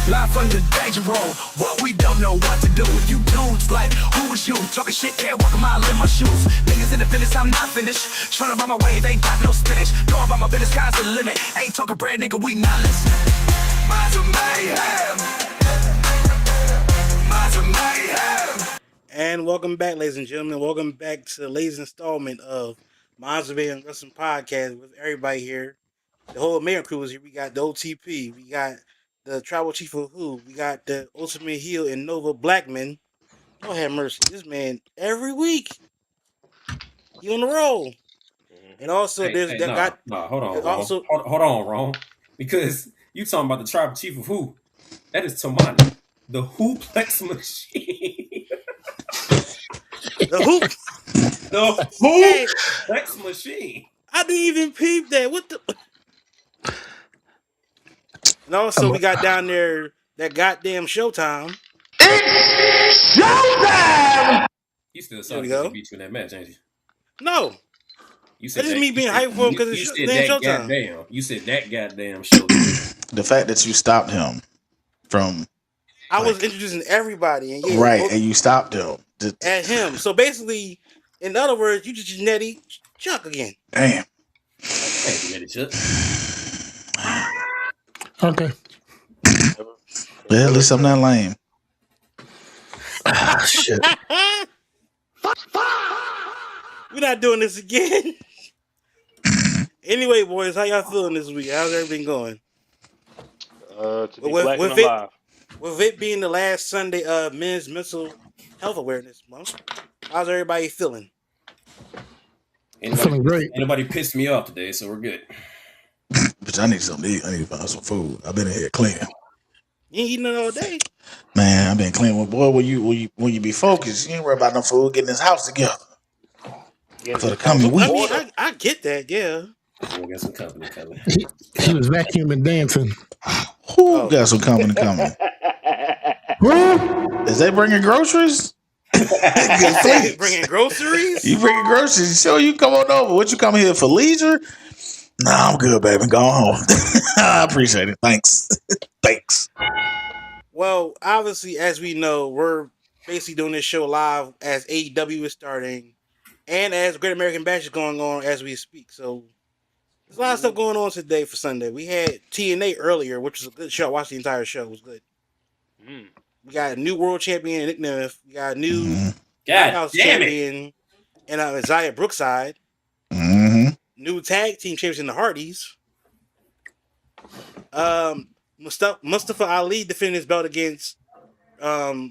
Life from the danger road. What we don't know what to do. You dudes like, who is you? Talking shit, can't walk a mile in my shoes. Niggas in the finish, I'm not finished. Trying to run my way, they got no spinach. Going by my business, sky's the limit. Ain't talking bread, nigga, we not listening. Minds of mayhem. Minds of mayhem. And welcome back, ladies and gentlemen. Welcome back to the latest installment of Minds of Mayhem Wrestling Podcast with everybody here. The whole Mayhem Crew is here. We got the OTP. We got the Tribal Chief of Who. We got the Ultimate Heel and Nova Blackman. Lord have mercy. This man, every week, he on the roll. And also, hold on, also, hold on, Ron. Because you talking about the Tribal Chief of Who? That is Tomani, the Hooplex machine. the Hoop. The Hooplex machine. I didn't even peep that. What the... And also, we got down there that goddamn Showtime. It's Showtime! You still saw he beat you in that match, ain't you? No. You said that is me being hyped for him because it's Showtime. Goddamn. You said that goddamn Showtime. The fact that you stopped him from... I was introducing everybody. And and you stopped him. At him. So basically, in other words, you just genetic Chuck again. Damn. Genetic Chuck. Okay. Yeah, at least I'm not lame. Shit. We're not doing this again. Anyway, boys, how y'all feeling this week? How's everything going? To be black and alive. With it being the last Sunday of Men's Mental Health Awareness Month, how's everybody feeling? Feeling great. Anybody pissed me off today, so we're good. But I need something to eat. I need to find some food. I've been in here clean. You ain't eating it all day. Man, I've been clean. Well, boy, when you be focused, you ain't worry about no food getting this house together. For the coming week. I mean, I get that, yeah. We got some company coming. He was vacuuming dancing. Who got some company coming? Is they bringing groceries? Bringing groceries? You bringing groceries? Sure, you come on over. What you come here for leisure? Nah, I'm good, baby. Go home. I appreciate it. Thanks. Thanks. Well, obviously, as we know, we're basically doing this show live as AEW is starting and as Great American Bash is going on as we speak. So there's a lot of stuff going on today for Sunday. We had TNA earlier, which was a good show. I watched the entire show. It was good. We got a new world champion, Nick Nemeth. We got a new House champion, and Isaiah Brookside. New tag team champions in the Hardys. Mustafa Ali defending his belt against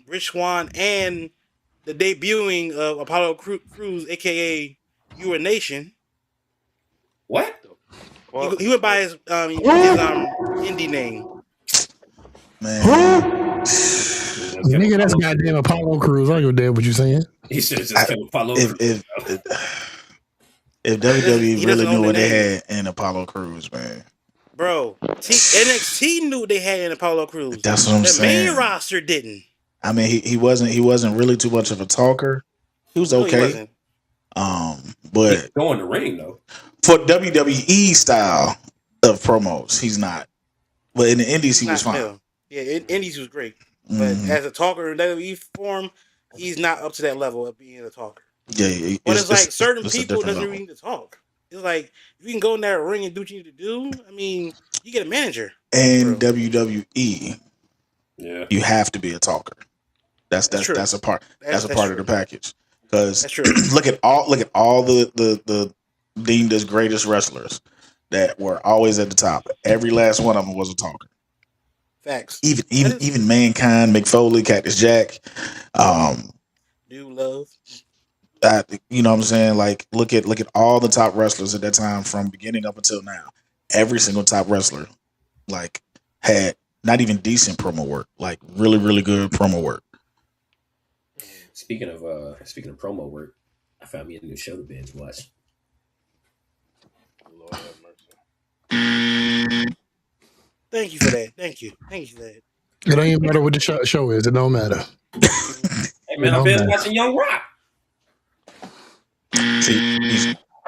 Rich Swann and the debuting of Apollo Crews, aka Your Nation. What? He went by his indie name. Man. Nigga, that's goddamn Apollo Crews. I don't give a damn what you saying. He should have just kept Apollo Crews. If WWE really knew what they had in Apollo Crews, man. Bro, NXT knew what they had in Apollo Crews. That's what I'm saying. The main roster didn't. I mean, he wasn't really too much of a talker. He was okay. But he's going to ring though. For WWE style of promos, he's not. But in the Indies, he was fine. Hell. Yeah, in Indies was great. But as a talker in WWE form, he's not up to that level of being a talker. Yeah, but it's like certain people doesn't really need to talk. It's like if you can go in that ring and do what you need to do. I mean, you get a manager. And WWE, you have to be a talker. That's a part. That's a part of the package. Because look at all the deemed as greatest wrestlers that were always at the top. Every last one of them was a talker. Facts. Even Mankind, McFoley, Cactus Jack, New Love. You know what I'm saying? Like, look at all the top wrestlers at that time from beginning up until now. Every single top wrestler, like, had not even decent promo work, like really, really good promo work. Speaking of promo work, I found me a new show to binge watch. Lord have mercy. Thank you for that. Thank you for that. It don't even matter what the show is. It don't matter. Hey man, I've been watching Young Rock. See,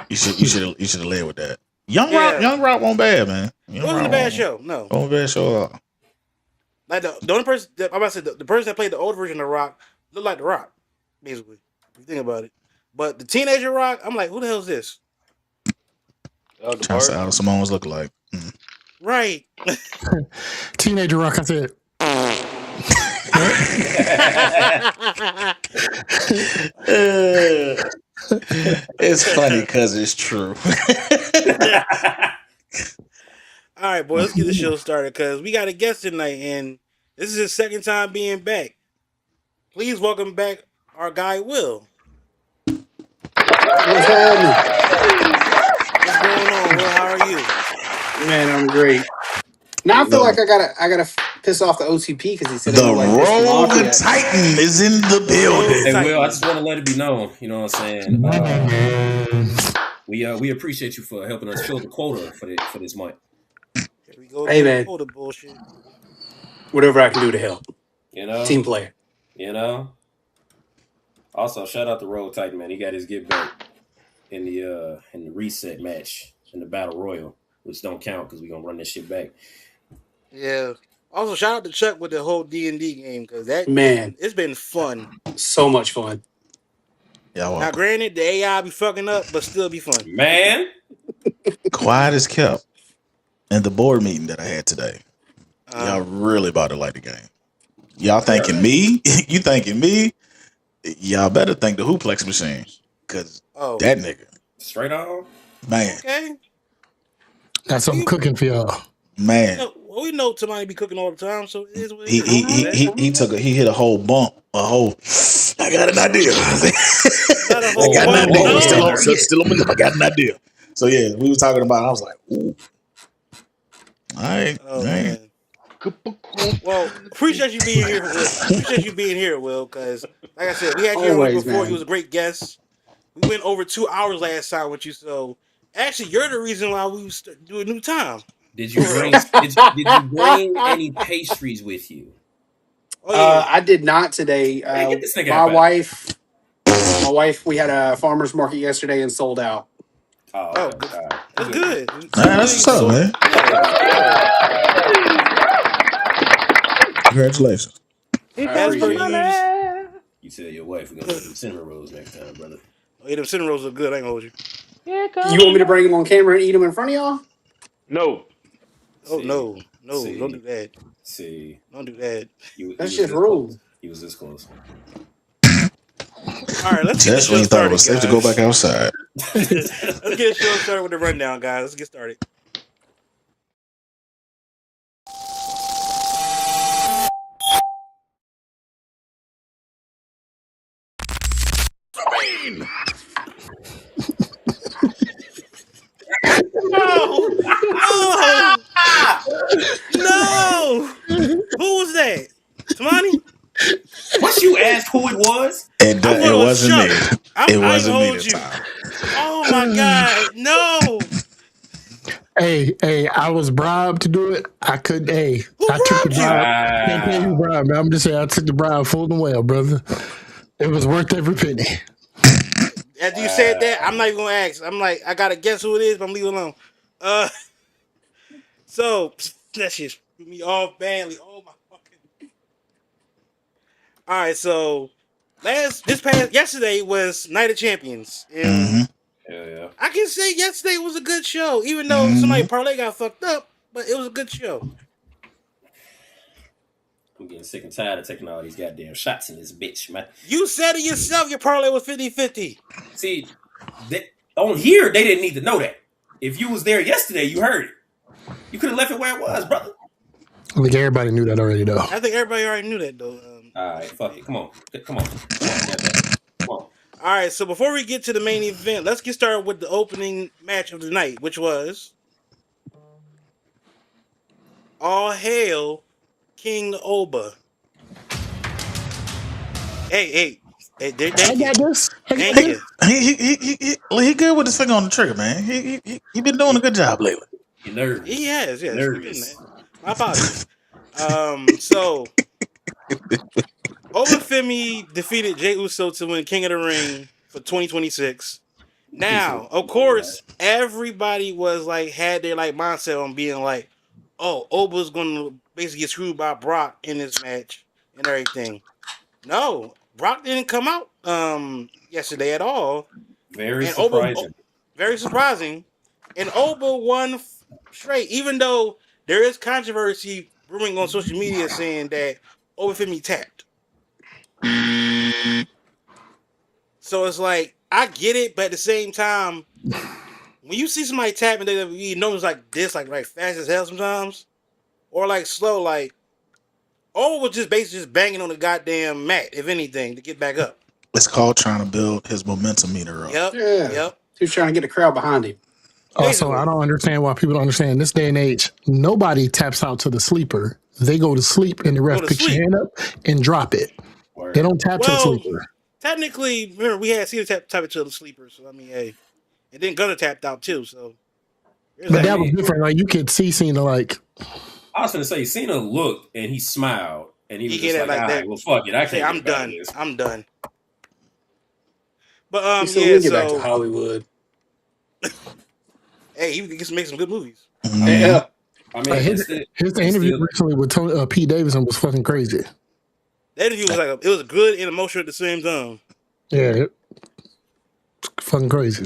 you should have led with that. Young Rock wasn't bad, man. It wasn't a bad show. No, wasn't a bad show at all. Like the only person I'm about to say the person that played the old version of Rock looked like the Rock, basically. If you think about it. But the teenager Rock, I'm like, who the hell is this? The Trying to say how Simone was looking like. Right. Teenager Rock, I said. It's funny because it's true. All right, boy, let's get the show started because we got a guest tonight, and this is his second time being back. Please welcome back our guy Will. What's happening? What's going on, Will? How are you? Man, I'm great. Now I feel like I gotta piss off the OTP because he said the Rogue Titan is in the building. Hey, Will, I just want to let it be known. You know what I'm saying? We appreciate you for helping us fill the quota for this month. Here we go. Hey, man. Quota bullshit. Whatever I can do to help. You know, team player. You know. Also, shout out to Rogue Titan, man. He got his get back in the reset match in the Battle Royal, which don't count because we're gonna run this shit back. Yeah. Also, shout out to Chuck with the whole D&D game because it's been fun. So much fun. Yeah. Now, granted, the AI be fucking up, but still be fun. Man, quiet as kept in the board meeting that I had today. Y'all really about to like the game. Y'all thanking me? You thanking me? Y'all better thank the Hooplex machine because that nigga straight on, man. Okay. Got something cooking for y'all. Man, we know somebody be cooking all the time, so it is what it is. He hit a whole bump, I got an idea. Not a whole bump. Still on my lip. I got an idea. So yeah, we was talking about it. I was like, ooh, all right, man. Well, appreciate you being here. Will. Because like I said, we had you on before. You was a great guest. We went over 2 hours last time with you, so actually, you're the reason why we do a new time. Did you bring did you bring any pastries with you? Oh, yeah. I did not today. My wife, we had a farmer's market yesterday and sold out. Oh, good. That's good. That's what's up, man. Congratulations. You tell your wife we're gonna get them cinnamon rolls next time, brother. Oh, yeah, them cinnamon rolls are good. I ain't gonna hold you. You want me to bring them on camera and eat them in front of y'all? No. No, don't do that. Don't do that. That's just rude. He was this close. All right, let's get the show started. Thought it was safe to go back outside. Let's get the show started with the rundown, guys. Let's get started. No! Who was that? Tamani? Once you asked who it was, it wasn't me. It wasn't me this time. Oh my God! No! Hey! I was bribed to do it. I could. I took the bribe. Can't pay you bribe, man. I'm just saying I took the bribe full and well, brother. It was worth every penny. After you said that, I'm not even gonna ask. I'm like, I gotta guess who it is, but I'm leaving alone. So that shit threw me off badly. Oh my fucking. All right, so yesterday was Night of Champions. And yeah. I can say yesterday was a good show, even though somebody parlay got fucked up, but it was a good show. I'm getting sick and tired of taking all these goddamn shots in this bitch, man. You said it yourself, your parlay was 50-50. See, on here, they didn't need to know that. If you was there yesterday, you heard it. You could have left it where it was, brother. I think everybody knew that already, though. I think everybody already knew that, though. All right, fuck it. Come on. All right, so before we get to the main event, let's get started with the opening match of the night, which was All Hail King Oba. Hey, thank you. Thank you. He good with his finger on the trigger, man. He been doing a good job lately. You're nervous. He has, yes. Nervous. My apologies. So Obafemi defeated Jey Uso to win King of the Ring for 2026. Now, of course, everybody was like had their like mindset on being like, oh, Oba's going to basically get screwed by Brock in this match and everything. No, Brock didn't come out yesterday at all. Very surprising. Very surprising. And Oba won straight, even though there is controversy brewing on social media saying that Oba Femi tapped. So it's like, I get it, but at the same time, when you see somebody tapping, you know it's like this, like fast as hell sometimes, or like slow, like Oba was just basically just banging on the goddamn mat, if anything, to get back up. It's called trying to build his momentum meter up. Yep. He was trying to get the crowd behind him. Also, I don't understand why people don't understand. In this day and age, nobody taps out to the sleeper. They go to sleep and the ref picks your hand up and drop it. Word. They don't tap to the sleeper. Technically, remember, we had Cena tap it to the sleeper. So, I mean, hey. And then Gunner tapped out, too. So, but that was different. Like, you could see Cena, like... I was going to say, Cena looked and he smiled. And he was just like, all right, well, fuck it. I can't I'm done. I'm done. But, we'll get back to Hollywood. Hey, he can make some good movies. Yeah. I mean, his interview recently with Pete Davidson was fucking crazy. That interview was it was good and emotional at the same time. Yeah, fucking crazy.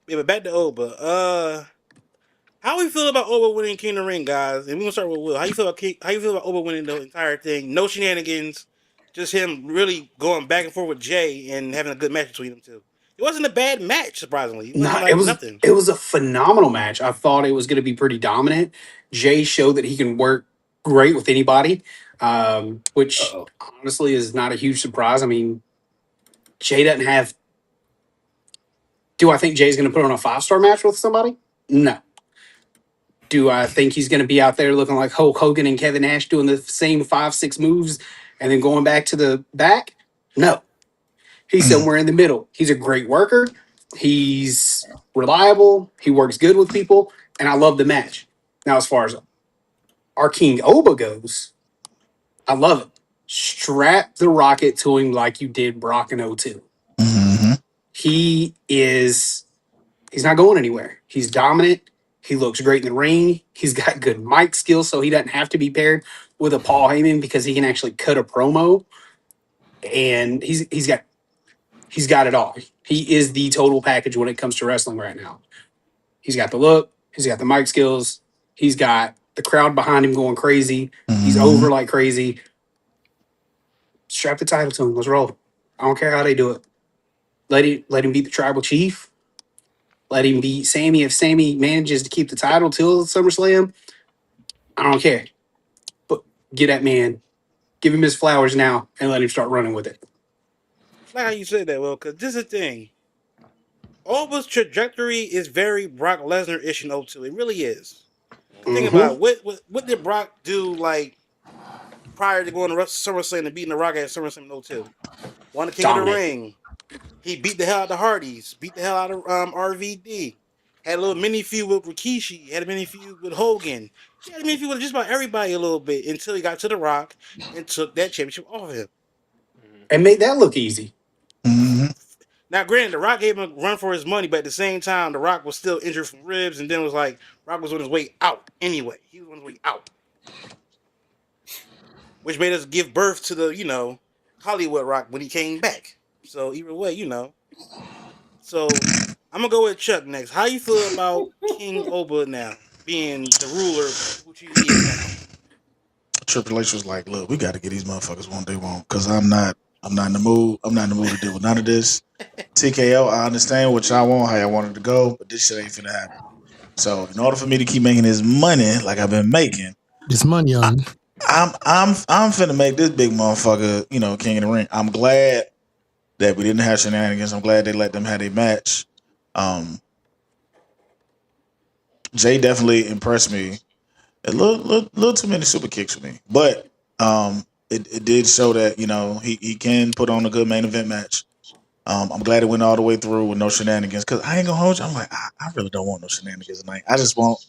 Yeah, but back to Oba. How we feel about Oba winning King of the Ring, guys? And we're gonna start with Will. How you feel about Oba winning the entire thing? No shenanigans, just him really going back and forth with Jay and having a good match between them two. It wasn't a bad match, surprisingly. It was nothing. It was a phenomenal match. I thought it was going to be pretty dominant. Jay showed that he can work great with anybody, which honestly is not a huge surprise. I mean, Jay doesn't have... Do I think Jay's going to put on a 5-star match with somebody? No. Do I think he's going to be out there looking like Hulk Hogan and Kevin Nash doing the same 5-6 moves and then going back to the back? No. He's somewhere in the middle. He's a great worker. He's reliable. He works good with people. And I love the match. Now, as far as our King Oba goes, I love it. Strap the rocket to him like you did Brock in 02. Mm-hmm. He's not going anywhere. He's dominant. He looks great in the ring. He's got good mic skills, so he doesn't have to be paired with a Paul Heyman because he can actually cut a promo. And he's got it all. He is the total package when it comes to wrestling right now. He's got the look. He's got the mic skills. He's got the crowd behind him going crazy. Mm-hmm. He's over like crazy. Strap the title to him. Let's roll. I don't care how they do it. Let him beat the tribal chief. Let him beat Sami. If Sami manages to keep the title till SummerSlam, I don't care. But get that man. Give him his flowers now and let him start running with it. Like how you said that, Will, because this is the thing. Oba's trajectory is very Brock Lesnar-ish in 02. It really is. Think about it. What did Brock do like prior to going to SummerSlam and beating The Rock at SummerSlam in 02? Won the King of the Ring. He beat the hell out of the Hardys. Beat the hell out of RVD. Had a little mini feud with Rikishi. Had a mini feud with Hogan. He had a mini feud with just about everybody a little bit until he got to The Rock and took that championship off of him. And made that look easy. Mm-hmm. Now, granted, The Rock gave him a run for his money, but at the same time, The Rock was still injured from ribs, and then it was like, Rock was on his way out anyway. He was on his way out. Which made us give birth to the, Hollywood Rock when he came back. So, either way, So, I'm going to go with Chuck next. How you feel about King Oba now, being the ruler, which he is now? Triple H was like, look, we got to get these motherfuckers what they want, because I'm not in the mood. I'm not in the mood to deal with none of this. TKO, I understand what y'all want, how y'all want it to go, but this shit ain't finna happen. So in order for me to keep making this money like I've been making, this money on, I'm finna make this big motherfucker, King of the Ring. I'm glad that we didn't have shenanigans. I'm glad they let them have a match. Jay definitely impressed me. A little too many super kicks for me, but it did show that he can put on a good main event match. I'm glad it went all the way through with no shenanigans, because I ain't gonna hold you. I'm like, I really don't want no shenanigans tonight. I just want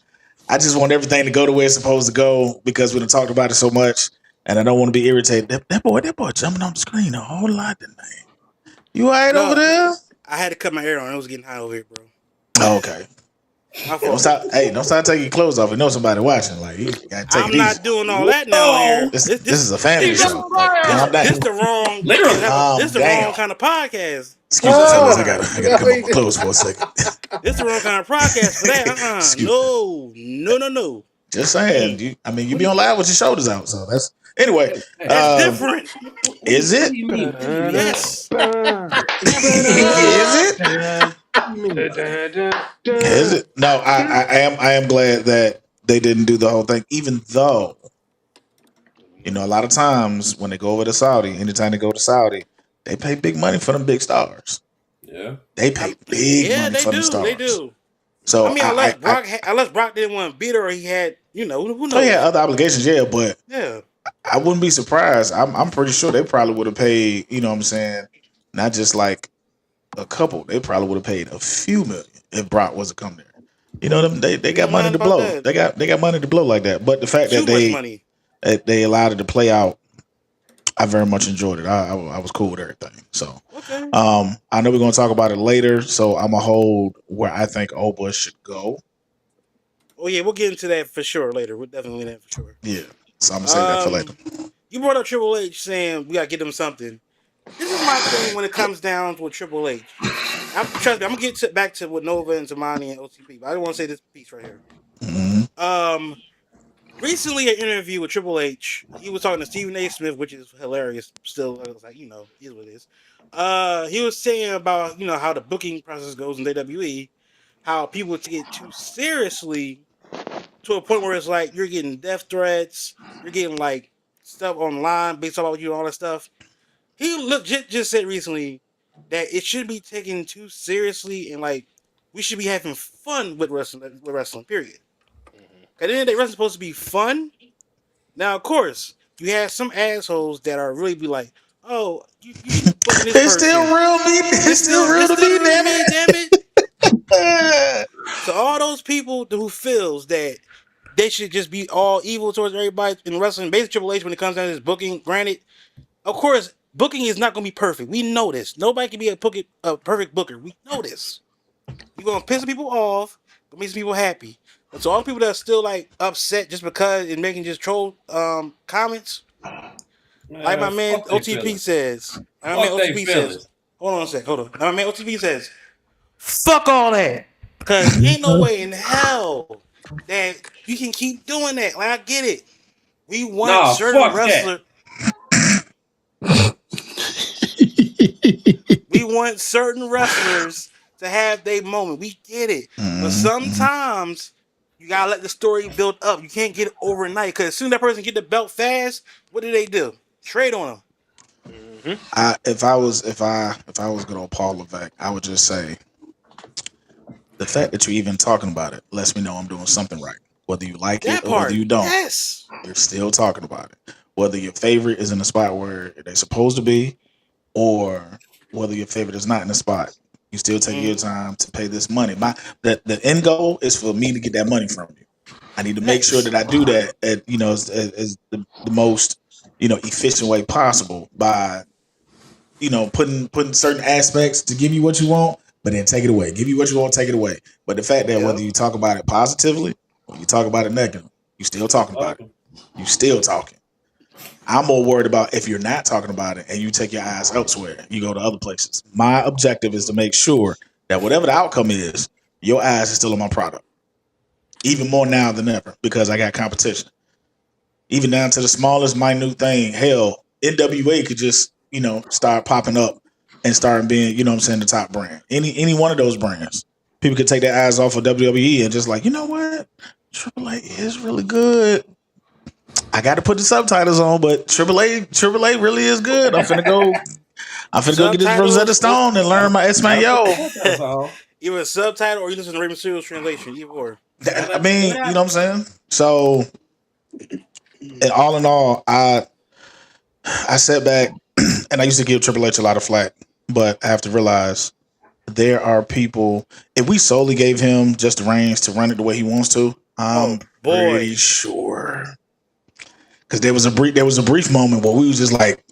everything to go the way it's supposed to go, because we done talked about it so much, and I don't want to be irritated. That boy jumping on the screen a whole lot tonight. You all right over there? I had to cut my hair on. It was getting hot over here, bro. Oh, okay. My fault. Don't start taking your clothes off and know somebody watching. Like, you gotta take it easy. I'm not doing all that now. Here, this is a family show. Like, calm down. This the wrong. Literally. This the wrong kind of podcast. Excuse me, fellas. I gotta come up with clothes for a second. This the wrong kind of podcast for that. No. Just saying. You be on live with your shoulders out. So that's anyway. That's different. Is it? Yes. Is it? No, I am glad that they didn't do the whole thing, even though, a lot of times when they go over to Saudi, anytime they go to Saudi, they pay big money for them big stars. Yeah. They pay big money for them stars. They do. So unless Brock didn't want to beat her, or he had, who knows? He had other obligations, but yeah. I wouldn't be surprised. I'm pretty sure they probably would have paid, not just like a couple. They probably would have paid a few million if Brock wasn't come there. They got money to blow. They got money to blow like that. But the fact that they allowed it to play out, I very much enjoyed it. I was cool with everything. So, okay. I know we're gonna talk about it later. So I'm gonna hold where I think Oba should go. Oh yeah, we'll get into that for sure later. We'll definitely get that for sure. Yeah. So I'm gonna say that for later. You brought up Triple H saying we gotta get them something. This is my thing when it comes down to Triple H. Trust me, I'm gonna get back to what Nova and Zamani and OTP, but I don't want to say this piece right here. Mm-hmm. Recently, an interview with Triple H, he was talking to Stephen A. Smith, which is hilarious. Still, I was like, is what it is. He was saying about how the booking process goes in WWE, how people get too seriously to a point where it's like you're getting death threats, you're getting like stuff online based on you and all that stuff. He legit just said recently that it should be taken too seriously and like we should be having fun with wrestling. Period. At the end of the day, wrestling's supposed to be fun. Now, of course, you have some assholes that are really be like, "Oh, you should book this person." Still real, it's still real to me, damn it. So all those people who feels that they should just be all evil towards everybody in wrestling, basically Triple H when it comes down to this booking. Granted, of course, booking is not going to be perfect. We know this. Nobody can be a perfect booker. We know this. You're going to piss people off, but make some people happy. But so all the people that are still like upset just because and making just troll comments, like my man OTP says. Hold on a sec. Hold on. My man OTP says, fuck all that. Because ain't no way in hell that you can keep doing that. Like, I get it. We want certain wrestlers. We want certain wrestlers to have their moment. We get it. But sometimes you gotta let the story build up. You can't get it overnight. Because as soon as that person get the belt fast, what do? Trade on them. If I was good old Paul Levesque, I would just say the fact that you're even talking about it lets me know I'm doing something right. Whether you like it or whether you don't, you're still talking about it. Whether your favorite is in the spot where they're supposed to be, or whether your favorite is not in the spot, you still take your time to pay this money. The end goal is for me to get that money from you. I need to make sure that I do that at as the most efficient way possible by putting certain aspects to give you what you want, but then take it away. Give you what you want, take it away. But the fact that whether you talk about it positively or you talk about it negatively, you still talking about it. You still talking. I'm more worried about if you're not talking about it and you take your eyes elsewhere, you go to other places. My objective is to make sure that whatever the outcome is, your eyes are still on my product. Even more now than ever because I got competition. Even down to the smallest minute thing. Hell, NWA could just, start popping up and start being, the top brand. Any one of those brands. People could take their eyes off of WWE and just like, you know what? Triple A is really good. I got to put the subtitles on, but Triple A really is good. I'm finna go get this Rosetta Stone and learn my Espanol. Either a subtitle or you listen to Raymond Serial's translation, either or. I mean, you know what I'm saying? So, and all in all, I sat back and I used to give Triple H a lot of flack, but I have to realize there are people, if we solely gave him just the reins to run it the way he wants to, I'm pretty sure. Because there was a brief moment where we was just like,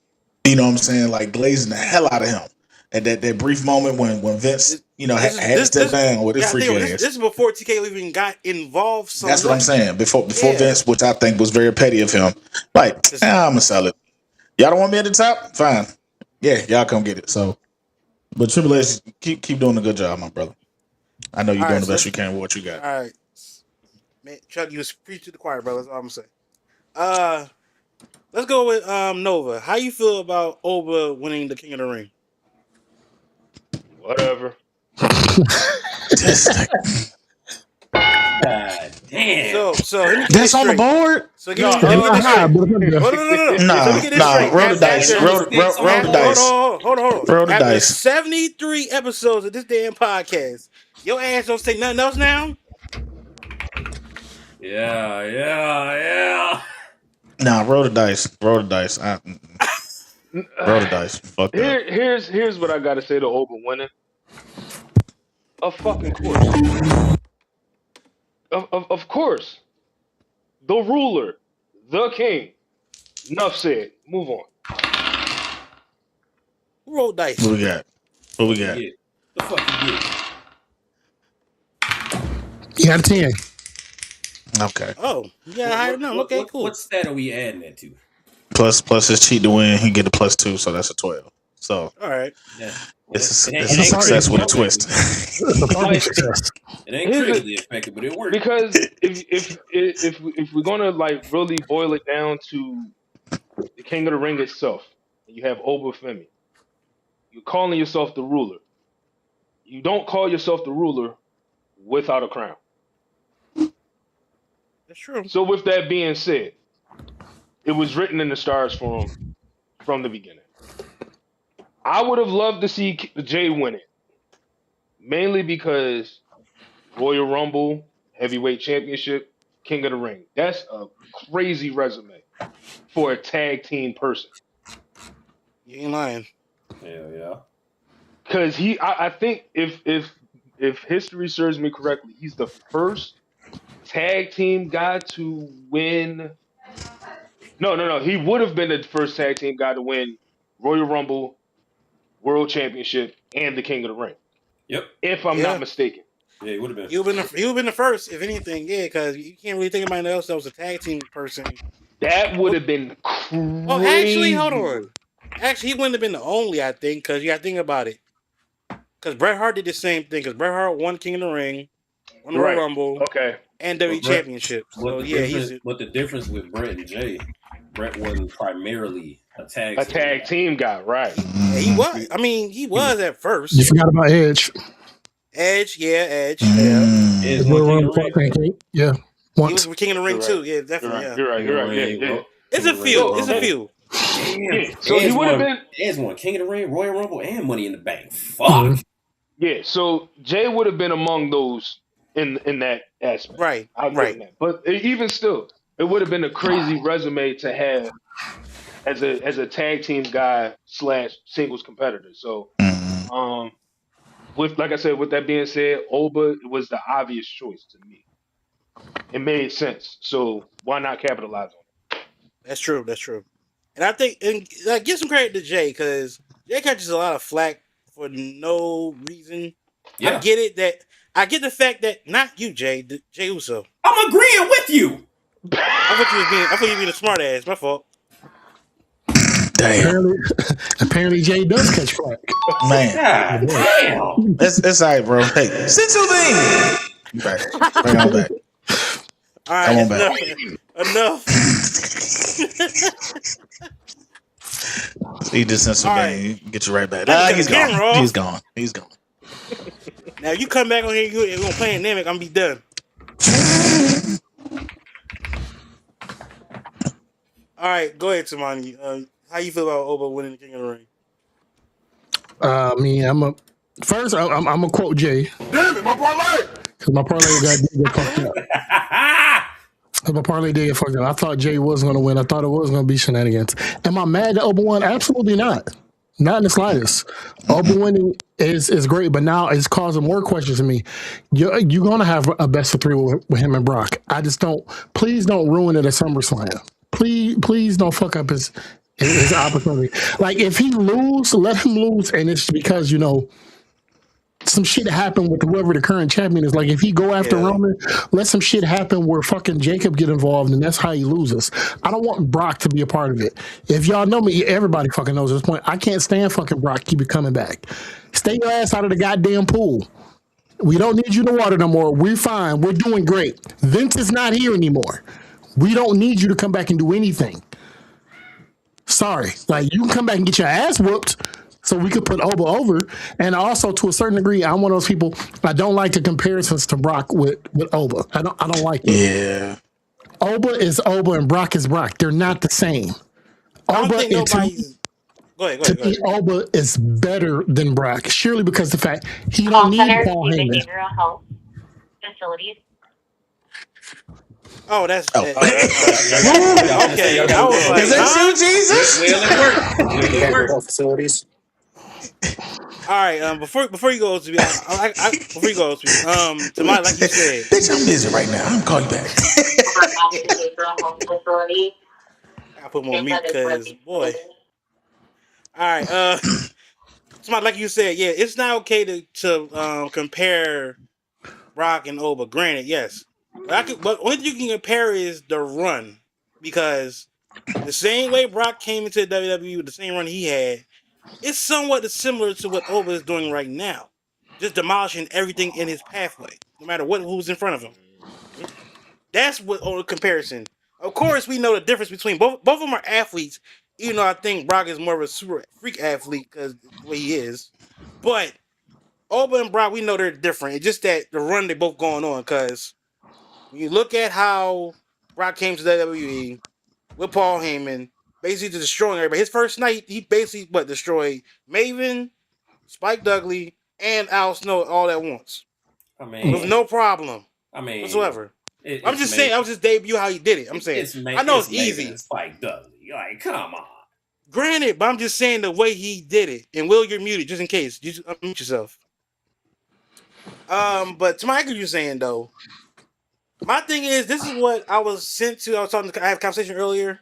like glazing the hell out of him. And that brief moment when Vince had to step down with his freak ass. This is before TK even got involved. So that's what I'm saying. Before Vince, which I think was very petty of him. Like, I'm gonna sell it. Y'all don't want me at the top? Fine. Yeah, y'all come get it. So, but Triple H, keep doing a good job, my brother. I know you're doing the best you can with what you got. All right, man, Chuck, you just preach to the choir, brother. That's all I'm saying. Let's go with Nova. How you feel about Oba winning the King of the Ring? Whatever. God damn. So let me get that's on the board. So let me get this straight. Roll the dice. Roll the dice. Hold on. Roll the After dice. 73 episodes of this damn podcast, your ass don't say nothing else now? Yeah. Nah, roll the dice. Roll the dice. Roll the dice. Fuck that. Here's what I gotta say to Oba winning. Of fucking course. Of course. The ruler. The king. Enough said. Move on. Who rolled dice? What we got? The fuck you get? You got a 10. Okay. Oh, yeah, I know. Okay, cool. What stat are we adding that to? Plus his cheat to win, he get a +2, so that's a 12. So all right. Yeah. It's a success with a twist. It ain't critically effective, but it works. Because if we're gonna like really boil it down to the King of the Ring itself, you have Oba Femi. You're calling yourself the ruler. You don't call yourself the ruler without a crown. That's true. So with that being said, it was written in the stars for him from the beginning. I would have loved to see Jay win it, mainly because Royal Rumble, Heavyweight Championship, King of the Ring. That's a crazy resume for a tag team person. You ain't lying. Hell yeah. Because I think if history serves me correctly, he's the first tag team guy to win. No. He would have been the first tag team guy to win Royal Rumble, World Championship, and the King of the Ring. Yep. If I'm not mistaken. Yeah, he would have been. He would have been the first, if anything, yeah, because you can't really think of anybody else that was a tag team person. That would have been crazy. Oh, actually, hold on. Actually, he wouldn't have been the only, I think, because you got to think about it. Because Bret Hart did the same thing, because Bret Hart won King of the Ring, won the Royal Rumble, and WWE Championship. So, But the difference with Bret and Jay, Bret wasn't primarily a tag team guy, right? Yeah, he was. I mean, he was at first. You forgot about Edge. Edge. Yeah. Edge won King of the Ring. Yeah. Once. He was King of the Ring too. Yeah, definitely. You're right. Yeah. It's a few. Yeah. So he would have been. Edge won King of the Ring, Royal Rumble, and Money in the Bank. Fuck. Yeah. So Jay would have been among those in that aspect. Right. That. But even still, it would have been a crazy resume to have as a tag team guy / singles competitor. So, with that being said, Oba was the obvious choice to me. It made sense. So why not capitalize on it? That's true. And I think, give some credit to Jay, because Jay catches a lot of flack for no reason. Yeah. I get the fact that not you, Jay Uso. I'm agreeing with you. I thought you were being a smart ass. My fault. Damn. Apparently Jay does catch flack. Man. Damn. It's all right, bro. Hey, Sensuving! Bring on back. All right, come on back. Enough. He just Sensuving. Get you right back. He's gone. Now you come back on here, you're gonna play Dynamic, I'm gonna be done. All right, go ahead, Tamani. How you feel about Oba winning the King of the Ring? I mean, I'm gonna quote Jay. Damn it, my parlay! Because my parlay got fucked up. My parlay did get fucked up. I thought Jay was going to win. I thought it was going to be shenanigans. Am I mad that Oba won? Absolutely not. Not in the slightest. Oba winning is great, but now it's causing more questions to me. You're going to have a best of 3 with him and Brock. I just don't. Please don't ruin it at SummerSlam. Please don't fuck up his opportunity. Like, if he lose, let him lose, and it's because, some shit happen with whoever the current champion is. Like if he go after Roman, let some shit happen where fucking Jacob get involved, and that's how he loses. I don't want Brock to be a part of it. If y'all know me, everybody fucking knows at this point. I can't stand fucking Brock. Keep it coming back. Stay your ass out of the goddamn pool. We don't need you in the water no more. We're fine. We're doing great. Vince is not here anymore. We don't need you to come back and do anything. Sorry. Like, you can come back and get your ass whooped so we could put Oba over. And also, to a certain degree, I'm one of those people, I don't like the comparisons to Brock with Oba. I don't like it. Yeah. Oba is Oba and Brock is Brock. They're not the same. Oba is... Go ahead. Oba is better than Brock, surely because the fact he don't need Paul Heyman. Oh, that's okay. I was like, is that you, Jesus? Will it work? Facilities. All right. Before you go, to my, like you said, bitch, I'm busy right now. I'm gonna call you back. I put more mute because boy. All right. To my, like you said, yeah, it's not okay to compare Brock and Oba. Granted, yes, but only thing you can compare is the run, because the same way Brock came into WWE, the same run he had, it's somewhat similar to what Oba is doing right now, just demolishing everything in his pathway, no matter who's in front of him. That's what the comparison. Of course, we know the difference between both of them are athletes, even though I think Brock is more of a super freak athlete because the way he is. But Oba and Brock, we know they're different. It's just that the run they both going on, because when you look at how Brock came to WWE with Paul Heyman, basically destroying everybody. His first night, he basically destroyed Maven, Spike Dudley, and Al Snow all at once. With no problem. Whatsoever. I'm just saying, I was just debut how he did it. I'm saying, I know it's easy. Spike Dudley, like, come on. Granted, but I'm just saying the way he did it. And Will, you're muted, just in case. You unmute yourself. But to Michael, you're saying though, my thing is, this is what I was sent to. I had a conversation earlier.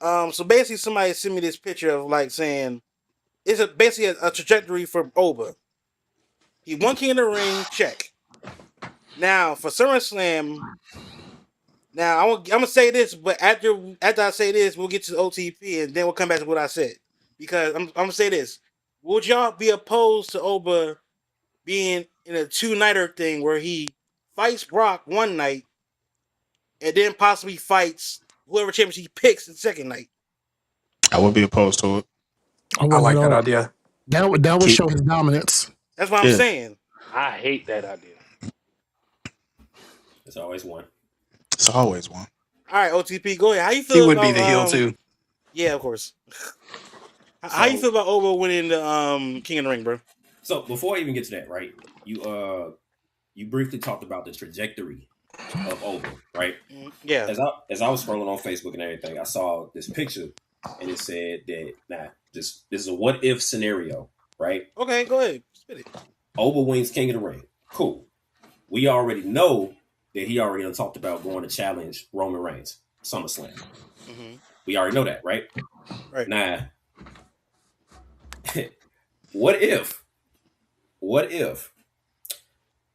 So basically, somebody sent me this picture of like saying it's basically a trajectory for Oba. He won King of the Ring, check. Now for SummerSlam. Now I'm gonna say this, but after I say this, we'll get to the OTP and then we'll come back to what I said. Because I'm gonna say this: would y'all be opposed to Oba being in a 2-nighter thing where he fights Brock one night and then possibly fights whoever championship he picks the second night? I would be opposed to it. I like that idea. That would show his dominance. That's what I'm saying. I hate that idea. It's always one. It's always one. All right, OTP, go ahead. How you feel? He would be the heel too. Yeah, of course. How you feel about Oba winning the King of the Ring, bro? So before I even get to that, right? You briefly talked about the trajectory of Oba, right? Yeah. As I was scrolling on Facebook and everything, I saw this picture and it said that this is a what if scenario, right? Okay, go ahead. Spit it. Oba wins King of the Ring. Cool. We already know that he already talked about going to challenge Roman Reigns, SummerSlam. Mm-hmm. We already know that, right? Right. Now, what if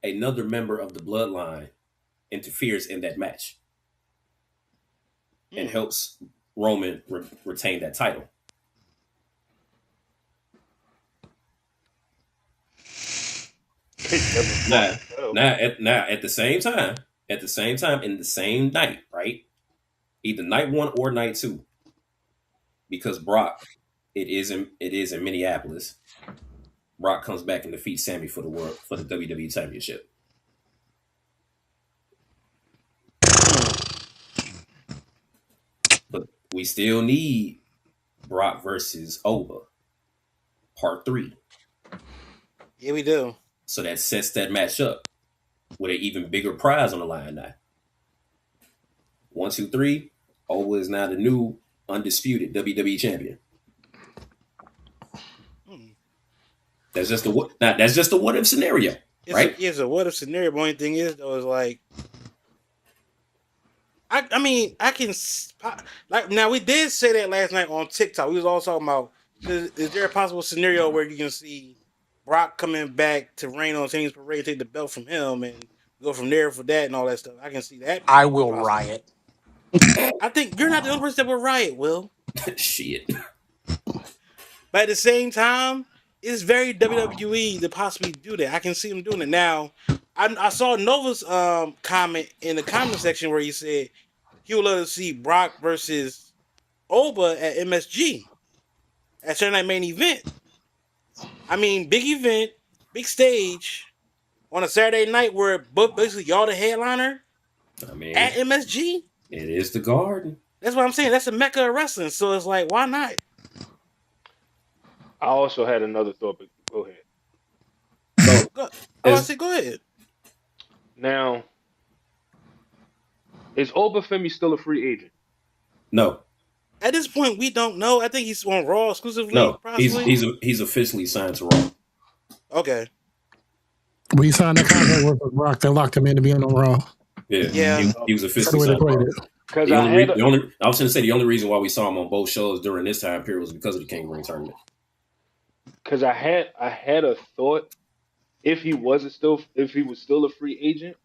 another member of the bloodline interferes in that match and helps Roman retain that title? Now, at the same time, in the same night, right? Either night 1 or night 2, because Brock, it is in Minneapolis. Brock comes back and defeats Sami for the WWE Championship. But we still need Brock versus Oba, Part 3. Yeah, we do. So that sets that match up with an even bigger prize on the line now. 1, 2, 3. Oba is now the new undisputed WWE champion. That's just a what if scenario, right? It's a what if scenario. But only thing is, though, is like, I mean, I can like now. We did say that last night on TikTok. We was all talking about is there a possible scenario where you can see Brock coming back to reign on Sammy's parade, take the belt from him, and go from there for that and all that stuff. I can see that. I will riot. I think you're not the only person that will riot, Will. Shit. But at the same time, it's very WWE to possibly do that. I can see him doing it. Now, I saw Nova's comment in the comment section where he said he would love to see Brock versus Oba at MSG at Saturday Night Main Event. I mean, big event, big stage on a Saturday night where basically y'all the headliner. I mean, at MSG. It is the Garden. That's what I'm saying. That's the mecca of wrestling. So it's like, why not? I also had another thought, but go ahead. Go ahead. Now, is Obafemi still a free agent? No. At this point, we don't know. I think he's on Raw exclusively. No, he's officially signed to Raw. Okay. We signed that contract with Brock. They locked him in to be on Raw. Yeah. He was officially signed to Raw. I was going to say the only reason why we saw him on both shows during this time period was because of the King Ring tournament. Because I had a thought, if he was still a free agent,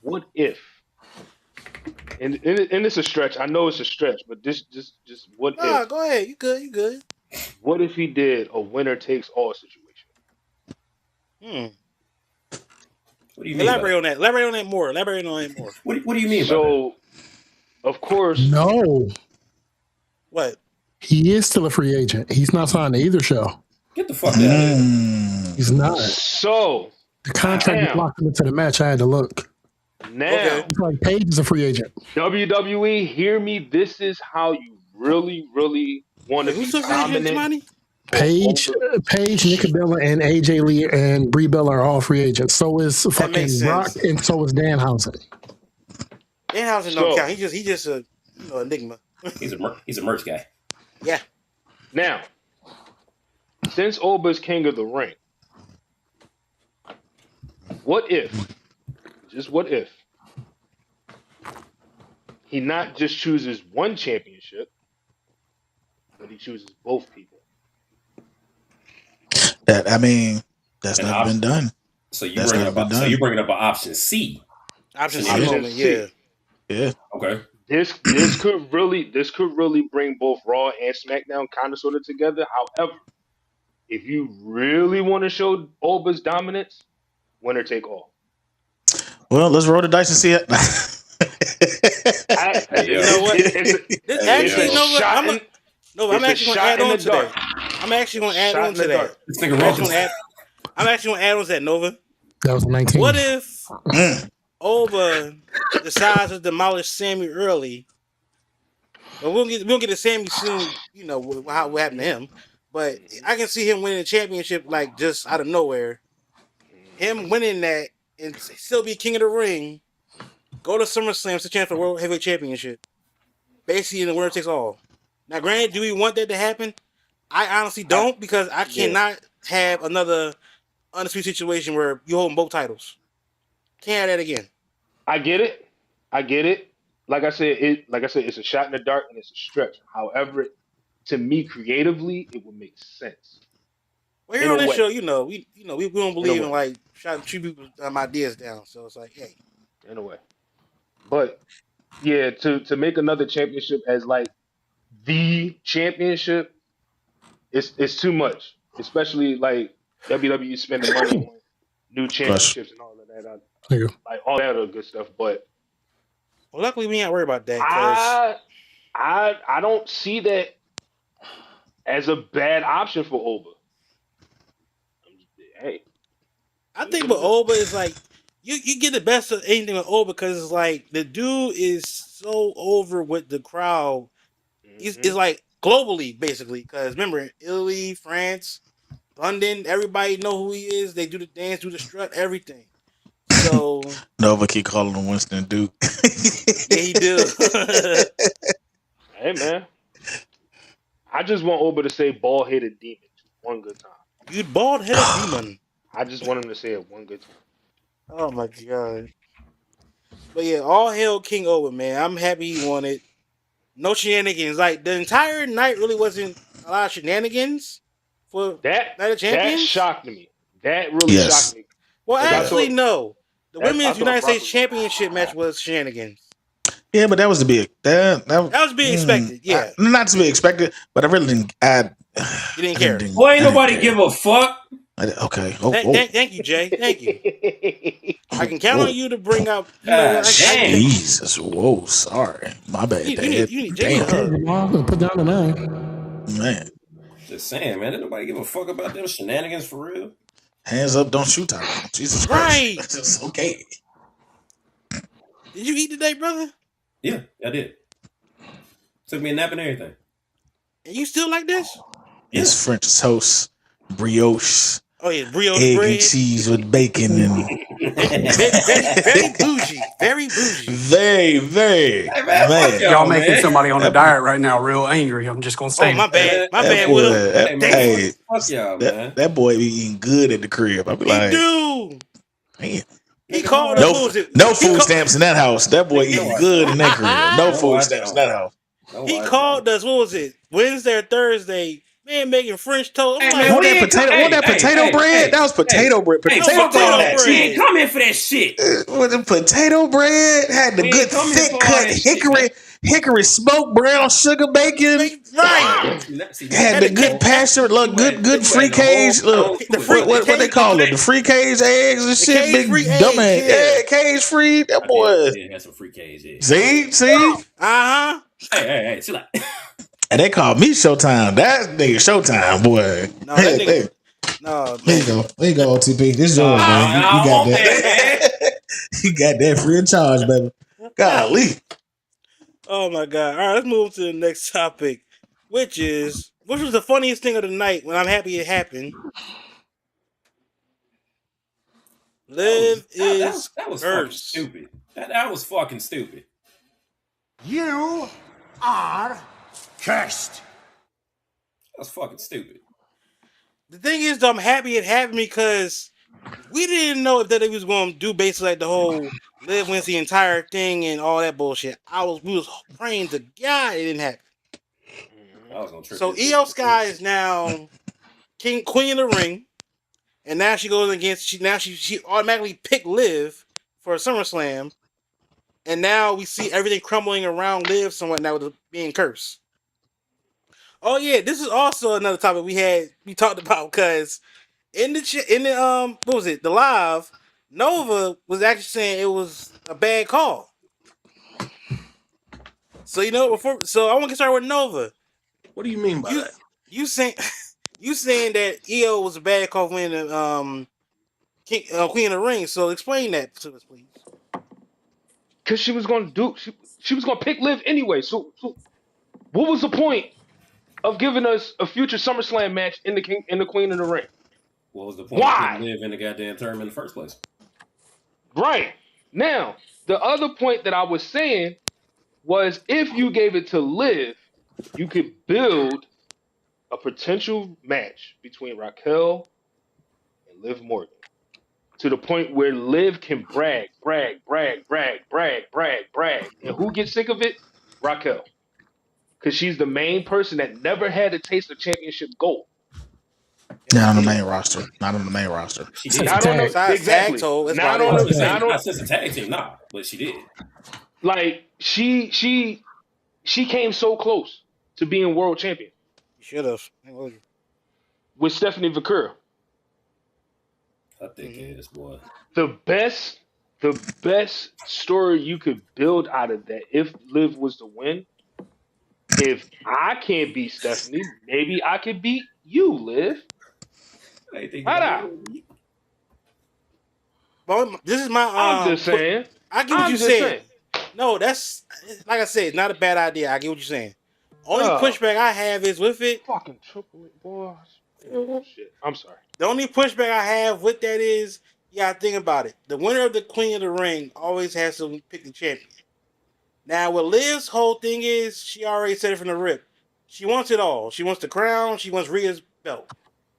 what if? And it's a stretch. I know it's a stretch, but just what if? Go ahead. You good. What if he did a winner takes all situation? What do you mean? Elaborate on that. Elaborate on that more. What do you mean? So, of course, no. What? He is still a free agent. He's not signed to either show. Get the fuck out of here. He's not. So the contract locked him into the match. I had to look. Now, it's like Paige is a free agent. WWE, hear me. This is how you really, really want to be dominant. Paige, Nikki Bella, and AJ Lee and Brie Bella are all free agents. So is fucking Brock, and so is Danhausen. Danhausen don't count. He just a enigma. He's a merch guy. Yeah. Now, since Oba's king of the ring, what if he not just chooses one championship, but he chooses both people? That's never been done. So you bringing up an option C. Option C. Yeah. Okay. This could really bring both Raw and SmackDown kind of sort of together. However, if you really want to show Oba's dominance, winner take all. Well, let's roll the dice and see it. You know what? I'm actually going to add on to that. I'm actually going to add on to that. I'm actually going to add on to that, Nova. That was 19. What if Oba decides to demolish Sami early? But we'll get to Sami soon. You know what happened to him. But I can see him winning the championship like just out of nowhere. Him winning that and still be king of the ring. Go to SummerSlam to chance for World Heavyweight Championship. Basically, in the winner takes all. Now, granted, do we want that to happen? I honestly don't, because I cannot have another undisputed situation where you hold both titles. Can't have that again. I get it. Like I said, it's a shot in the dark and it's a stretch. However, to me, creatively, it would make sense. Well, here on this show, we don't believe in like shouting two people's ideas down. So it's like, hey, in a way. But yeah, to make another championship as like the championship, it's too much. Especially like WWE spending money on new championships and all of that. Like all that other good stuff. But luckily we ain't worried about that. I don't see that as a bad option for Oba. Hey, I think with Oba is like you get the best of anything with Oba because it's like the dude is so over with the crowd. It's like globally, basically. Because remember, Italy, France, London, everybody know who he is. They do the dance, do the strut, everything. So Nova keep calling him Winston Duke. Yeah, he do. Hey man, I just want Oba to say bald-headed demon one good time. You bald-headed demon. I just want him to say it one good time. Oh my god. But yeah, all hail King Oba, man. I'm happy he won it. No shenanigans. Like the entire night really wasn't a lot of shenanigans for Night of Champions? That shocked me. That really shocked me. Well, actually, no. The Women's United States Championship match was shenanigans. Yeah, but that was to be that was to be expected. Yeah, not to be expected, but I really didn't. You didn't care. Boy, ain't nobody give a fuck. Okay. Thank you, Jay. Thank you. I can count on you to bring up. Jesus. Whoa. Sorry. My bad. You need Jay. Put down the 9. Man. Just saying, man. Did nobody give a fuck about them shenanigans for real? Hands up, don't shoot time. Jesus Christ. It's okay. Did you eat today, brother? Yeah, I did. Took me a nap and everything. And you still like this? It's French toast, brioche. Oh yeah, brioche egg bread. And cheese with bacon and very bougie. Very bougie. Very. Hey, man, y'all making somebody on a diet right now real angry. I'm just gonna say. Oh, my bad. My bad, Will. Hey, fuck y'all, man. That boy be eating good at the crib. I be like, do. Man. He called no food stamps in that house. That boy eating good in that crib. No food stamps in that house. He called us. What was it? Wednesday or Thursday? Man, making French toast. Hey, man, want that potato bread? That was potato bread. Potato bread. We ain't coming for that shit. With the potato bread, had the good thick cut hickory smoked brown sugar bacon. Right. Had the good pasture, look, good free cage. Look, what they call it? The free cage eggs and shit. Big dumbass. Yeah, cage free. That boy. Yeah, had some free cage eggs. See? Hey, chill out. And they called me Showtime. That nigga Showtime, boy. No, that nigga. No, there you go, OTP. This is yours, man. You got that. You got that free of charge, baby. Golly. Oh my God. All right, let's move to the next topic, which was the funniest thing of the night when I'm happy it happened. Liv is that was fucking stupid. That was fucking stupid. You are cursed. That was fucking stupid. The thing is, though, I'm happy it happened because we didn't know if that it was going to do basically like the whole Liv wins the entire thing and all that bullshit. We was praying to God it didn't happen. So Io Sky is now queen of the ring, and now she goes against. She automatically picked Liv for SummerSlam, and now we see everything crumbling around Liv somewhat now with it being cursed. Oh yeah, this is also another topic we talked about because in the what was it, the live, Nova was actually saying it was a bad call. So I want to get started with Nova. What do you mean by that? You saying that Io was a bad call for winning Queen of the Ring. So explain that to us, please. Because she was going to she was going to pick Liv anyway. So what was the point of giving us a future SummerSlam match in the Queen of the Ring? What was the point of putting Liv in the goddamn tournament in the first place? Right. Now, the other point that I was saying was if you gave it to Liv, you could build a potential match between Raquel and Liv Morgan to the point where Liv can brag. And who gets sick of it? Raquel. Because she's the main person that never had a taste of championship gold. Not on the main roster. She did. Not on the exactly. Not since the tag team, nah, but she did. Like she came so close to being world champion. You should have. With Stephanie Vaquero. I think it is, boy. The best story you could build out of that if Liv was to win. If I can't beat Stephanie, maybe I could beat you, Liv. But this is my. I'm just saying. I get what you're saying. No, that's like I said. It's not a bad idea. I get what you're saying. Only pushback I have is with it. Fucking Triple H, boy. Shit. I'm sorry. The only pushback I have with that is, think about it. The winner of the Queen of the Ring always has to pick the champion. Now, what Liv's whole thing is, she already said it from the rip. She wants it all. She wants the crown. She wants Rhea's belt.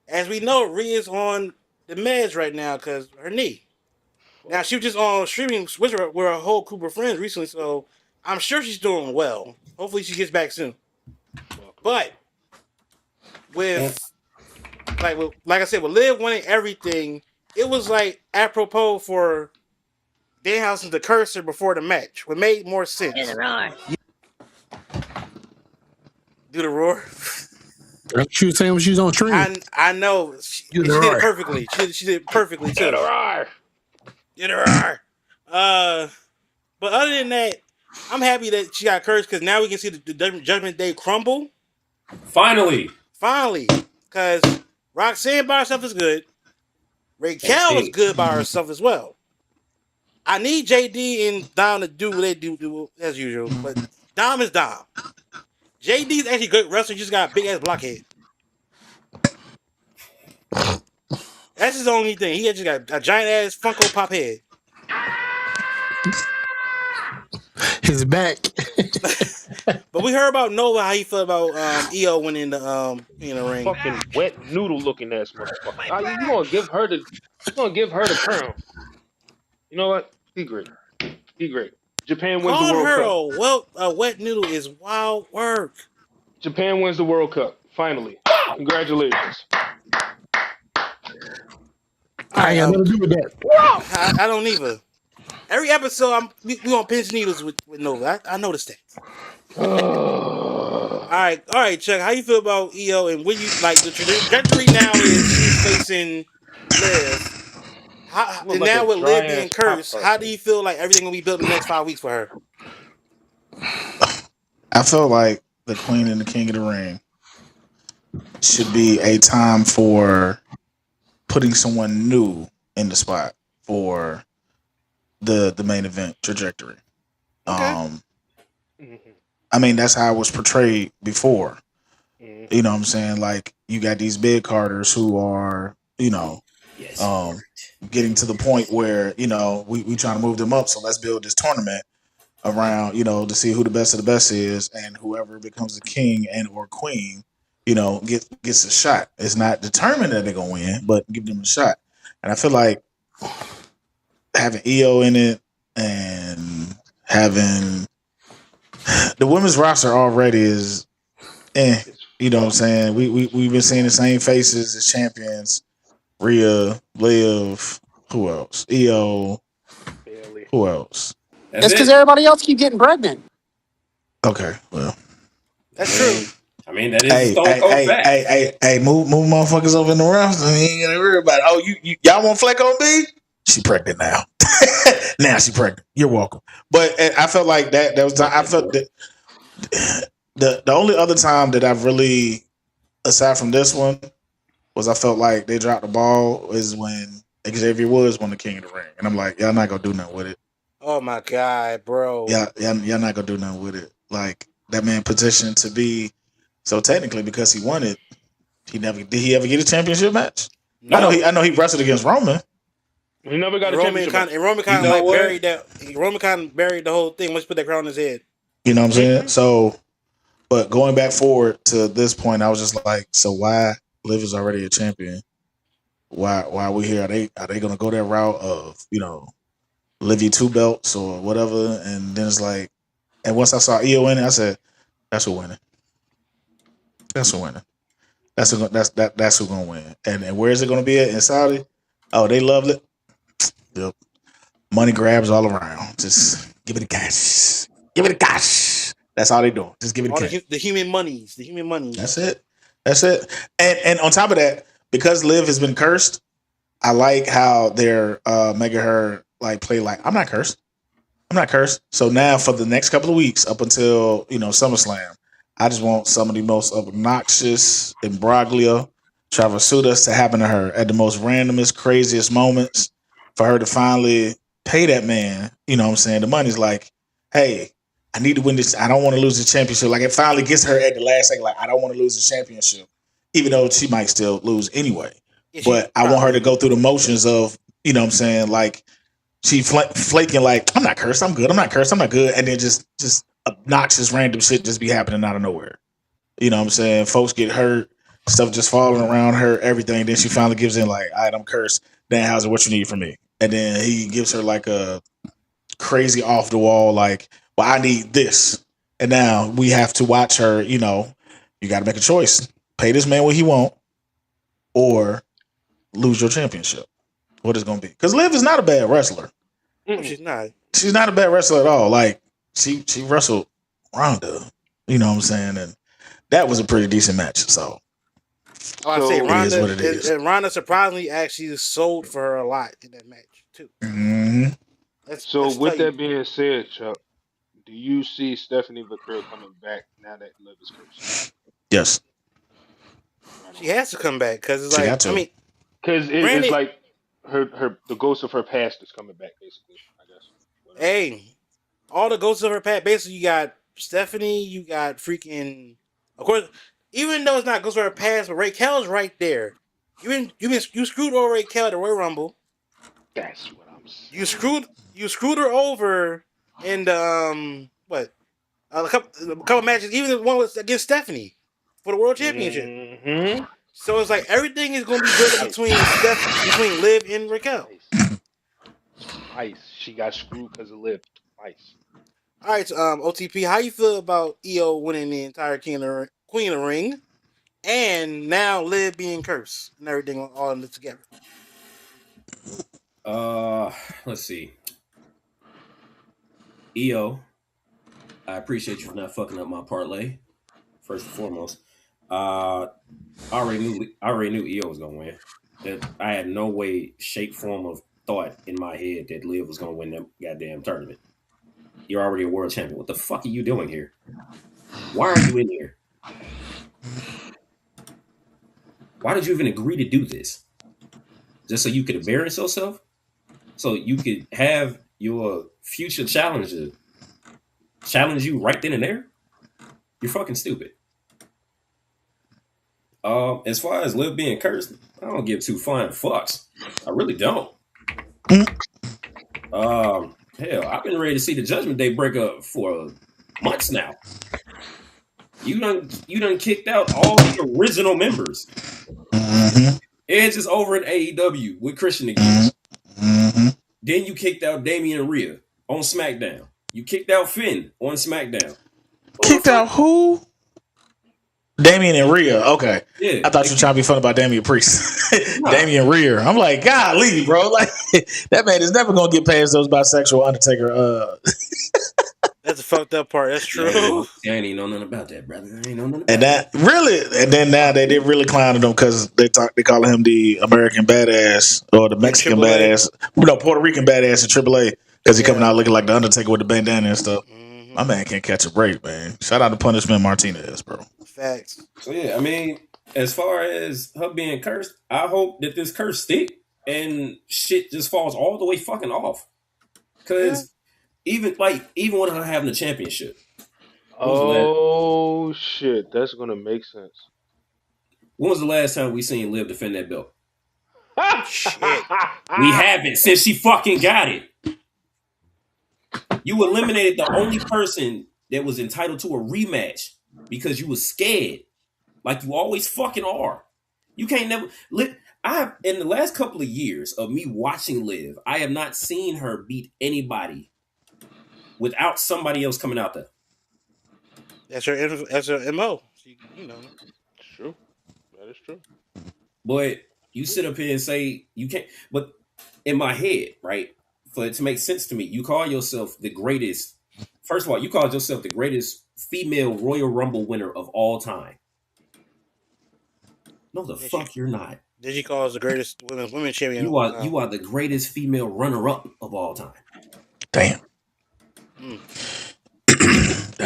As we know, Rhea's on the meds right now because her knee. Now, she was just on streaming with a whole group of friends recently, so I'm sure she's doing well. Hopefully, she gets back soon. But with like I said, with Liv winning everything, it was like apropos for Danhausen to curse her before the match. What made more sense. Do the roar. Do the roar. She was saying when she was on stream. I know. She did it perfectly. She did it perfectly too. Do the roar. Do the roar. But other than that, I'm happy that she got cursed because now we can see the Judgment Day crumble. Finally. Because Roxanne by herself is good. Raquel is good by herself as well. I need JD and Dom to do what they do as usual, but Dom is Dom. JD's actually good wrestler, just got a big ass blockhead. That's his only thing. He just got a giant ass Funko Pop head. His back. But we heard about Nova, how he felt about EO winning the ring. Fucking wet noodle looking ass motherfucker. You gonna give her the crown? You know what? He great. Japan wins the World Cup. A wet noodle is wild work. Japan wins the World Cup. Finally. Congratulations. I ain't got nothing to do with that. I don't either. Every episode, we on pinch needles with Nova. I noticed that. All right, Chuck. How you feel about EO and what you like? The trajectory now is she's facing Liv. And now with Liv being cursed, how do you feel like everything will be built in the next 5 weeks for her? I feel like the Queen and the King of the Ring should be a time for putting someone new in the spot for the main event trajectory. Okay. I mean, that's how it was portrayed before. You know what I'm saying? Like, you got these big carders who are, getting to the point where, we trying to move them up. So let's build this tournament around, to see who the best of the best is, and whoever becomes the king and or queen, gets a shot. It's not determined that they're gonna win, but give them a shot. And I feel like having EO in it and having the women's roster already is, you know what I'm saying? We've been seeing the same faces as champions. Rhea, Liv, who else? EO, Bailey. Who else? That's because everybody else keep getting pregnant. Okay, well, that's true. I mean, that is Stone Cold fact. Hey, move motherfuckers over in the roster. You ain't gonna worry about it. Oh, y'all want Fleck on me? She pregnant now. Now she pregnant. You're welcome. But I felt like that was. I felt that the only other time that I've really, aside from this one, was I felt like they dropped the ball is when Xavier Woods won the King of the Ring, and I'm like, y'all not gonna do nothing with it. Oh my god, bro! Y'all not gonna do nothing with it. Like, that man positioned to be. So technically, because he won it, did he ever get a championship match? No. I know he wrestled against Roman. He never got a championship match. Roman kind of buried that. Roman kind of buried the whole thing once he put that crown on his head. You know what I'm saying? So, but going back forward to this point, I was just like, so why Liv is already a champion? Why are we here? Are they gonna go that route of Liv you 2 belts or whatever? And then it's like, and once I saw EO in it, I said, that's who winning. That's who winning. That's who gonna win. And where is it gonna be at in Saudi? Oh, they love it. Yep. Money grabs all around. Just give it a cash. Give it a cash. That's all they doing. Just give it a cash. The human monies. That's it. And on top of that, because Liv has been cursed, I like how they're making her play like, I'm not cursed. So now for the next couple of weeks up until SummerSlam, I just want some of the most obnoxious imbroglio, travasutas to happen to her at the most randomest, craziest moments for her to finally pay that man. You know what I'm saying? The money's like, hey, I need to win this. I don't want to lose the championship. Like, it finally gets her at the last second. Like, I don't want to lose the championship, even though she might still lose anyway. But I want her to go through the motions of, you know what I'm saying? Like, she flaking like, I'm not cursed. I'm good. I'm not cursed. I'm not good. And then just obnoxious random shit just be happening out of nowhere. You know what I'm saying? Folks get hurt, stuff just falling around her, everything. Then she finally gives in like, all right, I'm cursed. Danhausen, what you need from me? And then he gives her like a crazy off the wall, like, well, I need this. And now we have to watch her, you got to make a choice. Pay this man what he want, or lose your championship. What is going to be? Because Liv is not a bad wrestler. No, she's not. She's not a bad wrestler at all. Like she wrestled Ronda. You know what I'm saying? And that was a pretty decent match. So I say Ronda, what it is. And Ronda surprisingly actually sold for her a lot in that match too. Mm-hmm. So with that being said, Chuck, do you see Stephanie McCurry coming back now that Liv is cursed? Yes. She has to come back because it's like, I mean, because it's like the ghost of her past is coming back, basically. I guess. Whatever. Hey, all the ghosts of her past. Basically, you got Stephanie, you got freaking. Of course, even though it's not ghosts of her past, but Raquel's right there. You screwed over Raquel at the Royal Rumble. That's what I'm saying. You screwed her over in the a couple matches. Even the one was against Stephanie for the World Championship. Mm-hmm. So it's like everything is going to be built between Liv and Raquel. Twice. She got screwed because of Liv. Twice. All right, OTP, how you feel about EO winning the entire Queen of the Ring, and now Liv being cursed and everything all together? Let's see. EO, I appreciate you for not fucking up my parlay. First and foremost, I already knew EO was gonna win. That I had no way, shape, form of thought in my head that Liv was gonna win that goddamn tournament. You're already a world champion. What the fuck are you doing here? Why are you in here? Why did you even agree to do this? Just so you could embarrass yourself? So you could have your future challenger challenge you right then and there? You're fucking stupid. As far as Liv being cursed, I don't give two flying fucks. I really don't. Hell, I've been ready to see the Judgment Day break up for months now. You done kicked out all the original members. Mm-hmm. Edge is over in AEW with Christian again. Mm-hmm. Then you kicked out Damian and Rhea on SmackDown. You kicked out Finn on SmackDown. Kicked out who? Damian and Rhea. Okay. Yeah. I thought you were trying to be fun about Damian Priest. Damian Rhea. I'm like, golly, bro. Like that man is never gonna get past those bisexual Undertaker. That's the fucked up part. That's true. Yeah, I ain't know nothing about that, brother. I ain't know nothing about and that really, and then now they did really clown him because they call him the American badass or the Mexican badass, Puerto Rican badass in AAA because he coming out looking like the Undertaker with the bandana and stuff. Mm-hmm. My man can't catch a break, man. Shout out to Punishment Martinez, bro. Facts. So yeah, I mean, as far as her being cursed, I hope that this curse stick and shit just falls all the way fucking off. Because even with her having the championship. Oh shit, that's gonna make sense. When was the last time we seen Liv defend that belt? Shit. We haven't since she fucking got it. You eliminated the only person that was entitled to a rematch because you was scared, like you always fucking are. You can't never. In the last couple of years of me watching Liv, I have not seen her beat anybody without somebody else coming out there. That's her MO. You know. It's true. That is true. But you sit up here and say you can't. But in my head, right, for it to make sense to me, you call yourself the greatest. First of all, you call yourself the greatest female Royal Rumble winner of all time. No, the fuck you're not. Did she call us the greatest women champion? You are the greatest female runner-up of all time. Damn. You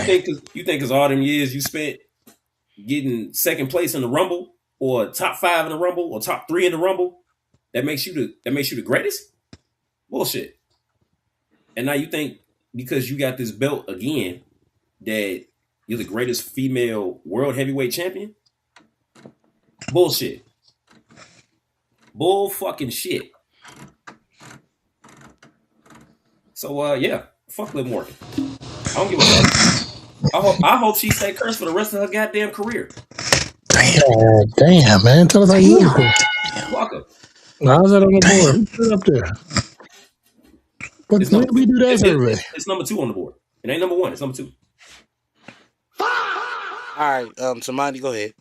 think because all them years you spent getting second place in the Rumble or top 5 in the Rumble or top 3 in the Rumble, that makes you the greatest? Bullshit. And now you think because you got this belt again that you're the greatest female world heavyweight champion? Bullshit. Bull fucking shit. So yeah, fuck Liv Morgan. I don't give a fuck. I hope she stay cursed for the rest of her goddamn career. Damn, man. Tell us how you look. Fuck her. How's that on the board? Put it up there. But when we do that survey? It's number 2 on the board. It ain't number 1. It's number 2. All right, Samani, go ahead.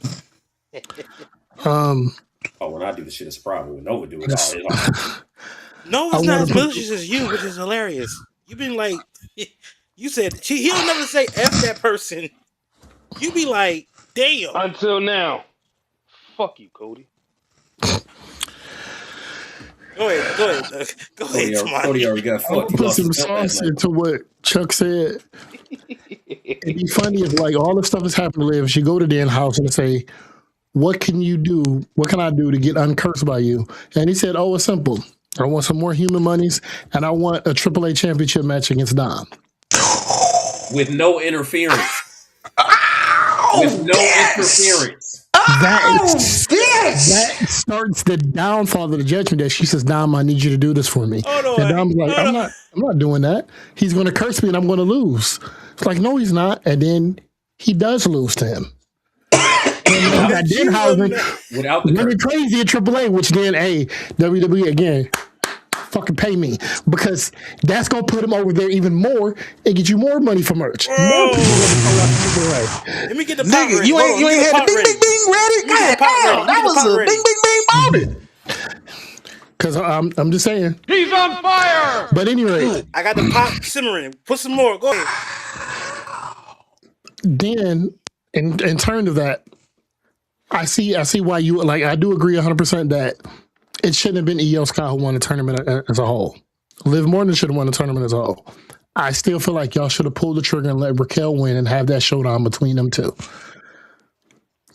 Oh, when I do the shit, it's a problem. When Nova do it, oh, no, it's not as malicious as you, which is hilarious. You've been like, you said he'll never say F that person. You be like, damn. Until now. Fuck you, Cody. Go ahead. Cody already got fucked. Put some sauce into what Chuck said. It'd be funny if like all the stuff that's happened to Liv, she go to Dan house and say, "What can you do? What can I do to get uncursed by you?" And he said, "Oh, it's simple. I want some more human monies, and I want a AAA championship match against Dom with no interference." With no interference. That starts the downfall of the Judgment Day. She says, "Dom, I need you to do this for me." Oh, no, and Dom's like, "I'm not doing that. He's going to curse me, and I'm going to lose." It's like, no, he's not. And then he does lose to him. And got Denhausen without the really crazy at AAA, which then, hey, WWE again. Fucking pay me, because that's gonna put him over there even more and get you more money for merch. More Let me get the nigga. You ain't had the bing ready. God damn, that was a bing moment. Because I'm just saying, he's on fire. But anyway, I got the pot simmering. Put some more. Go ahead. Then, in turn of that, I see why you like. I do agree 100% that it shouldn't have been Io Sky who won the tournament as a whole. Liv Morgan should have won the tournament as a whole. I still feel like y'all should have pulled the trigger and let Raquel win and have that showdown between them two.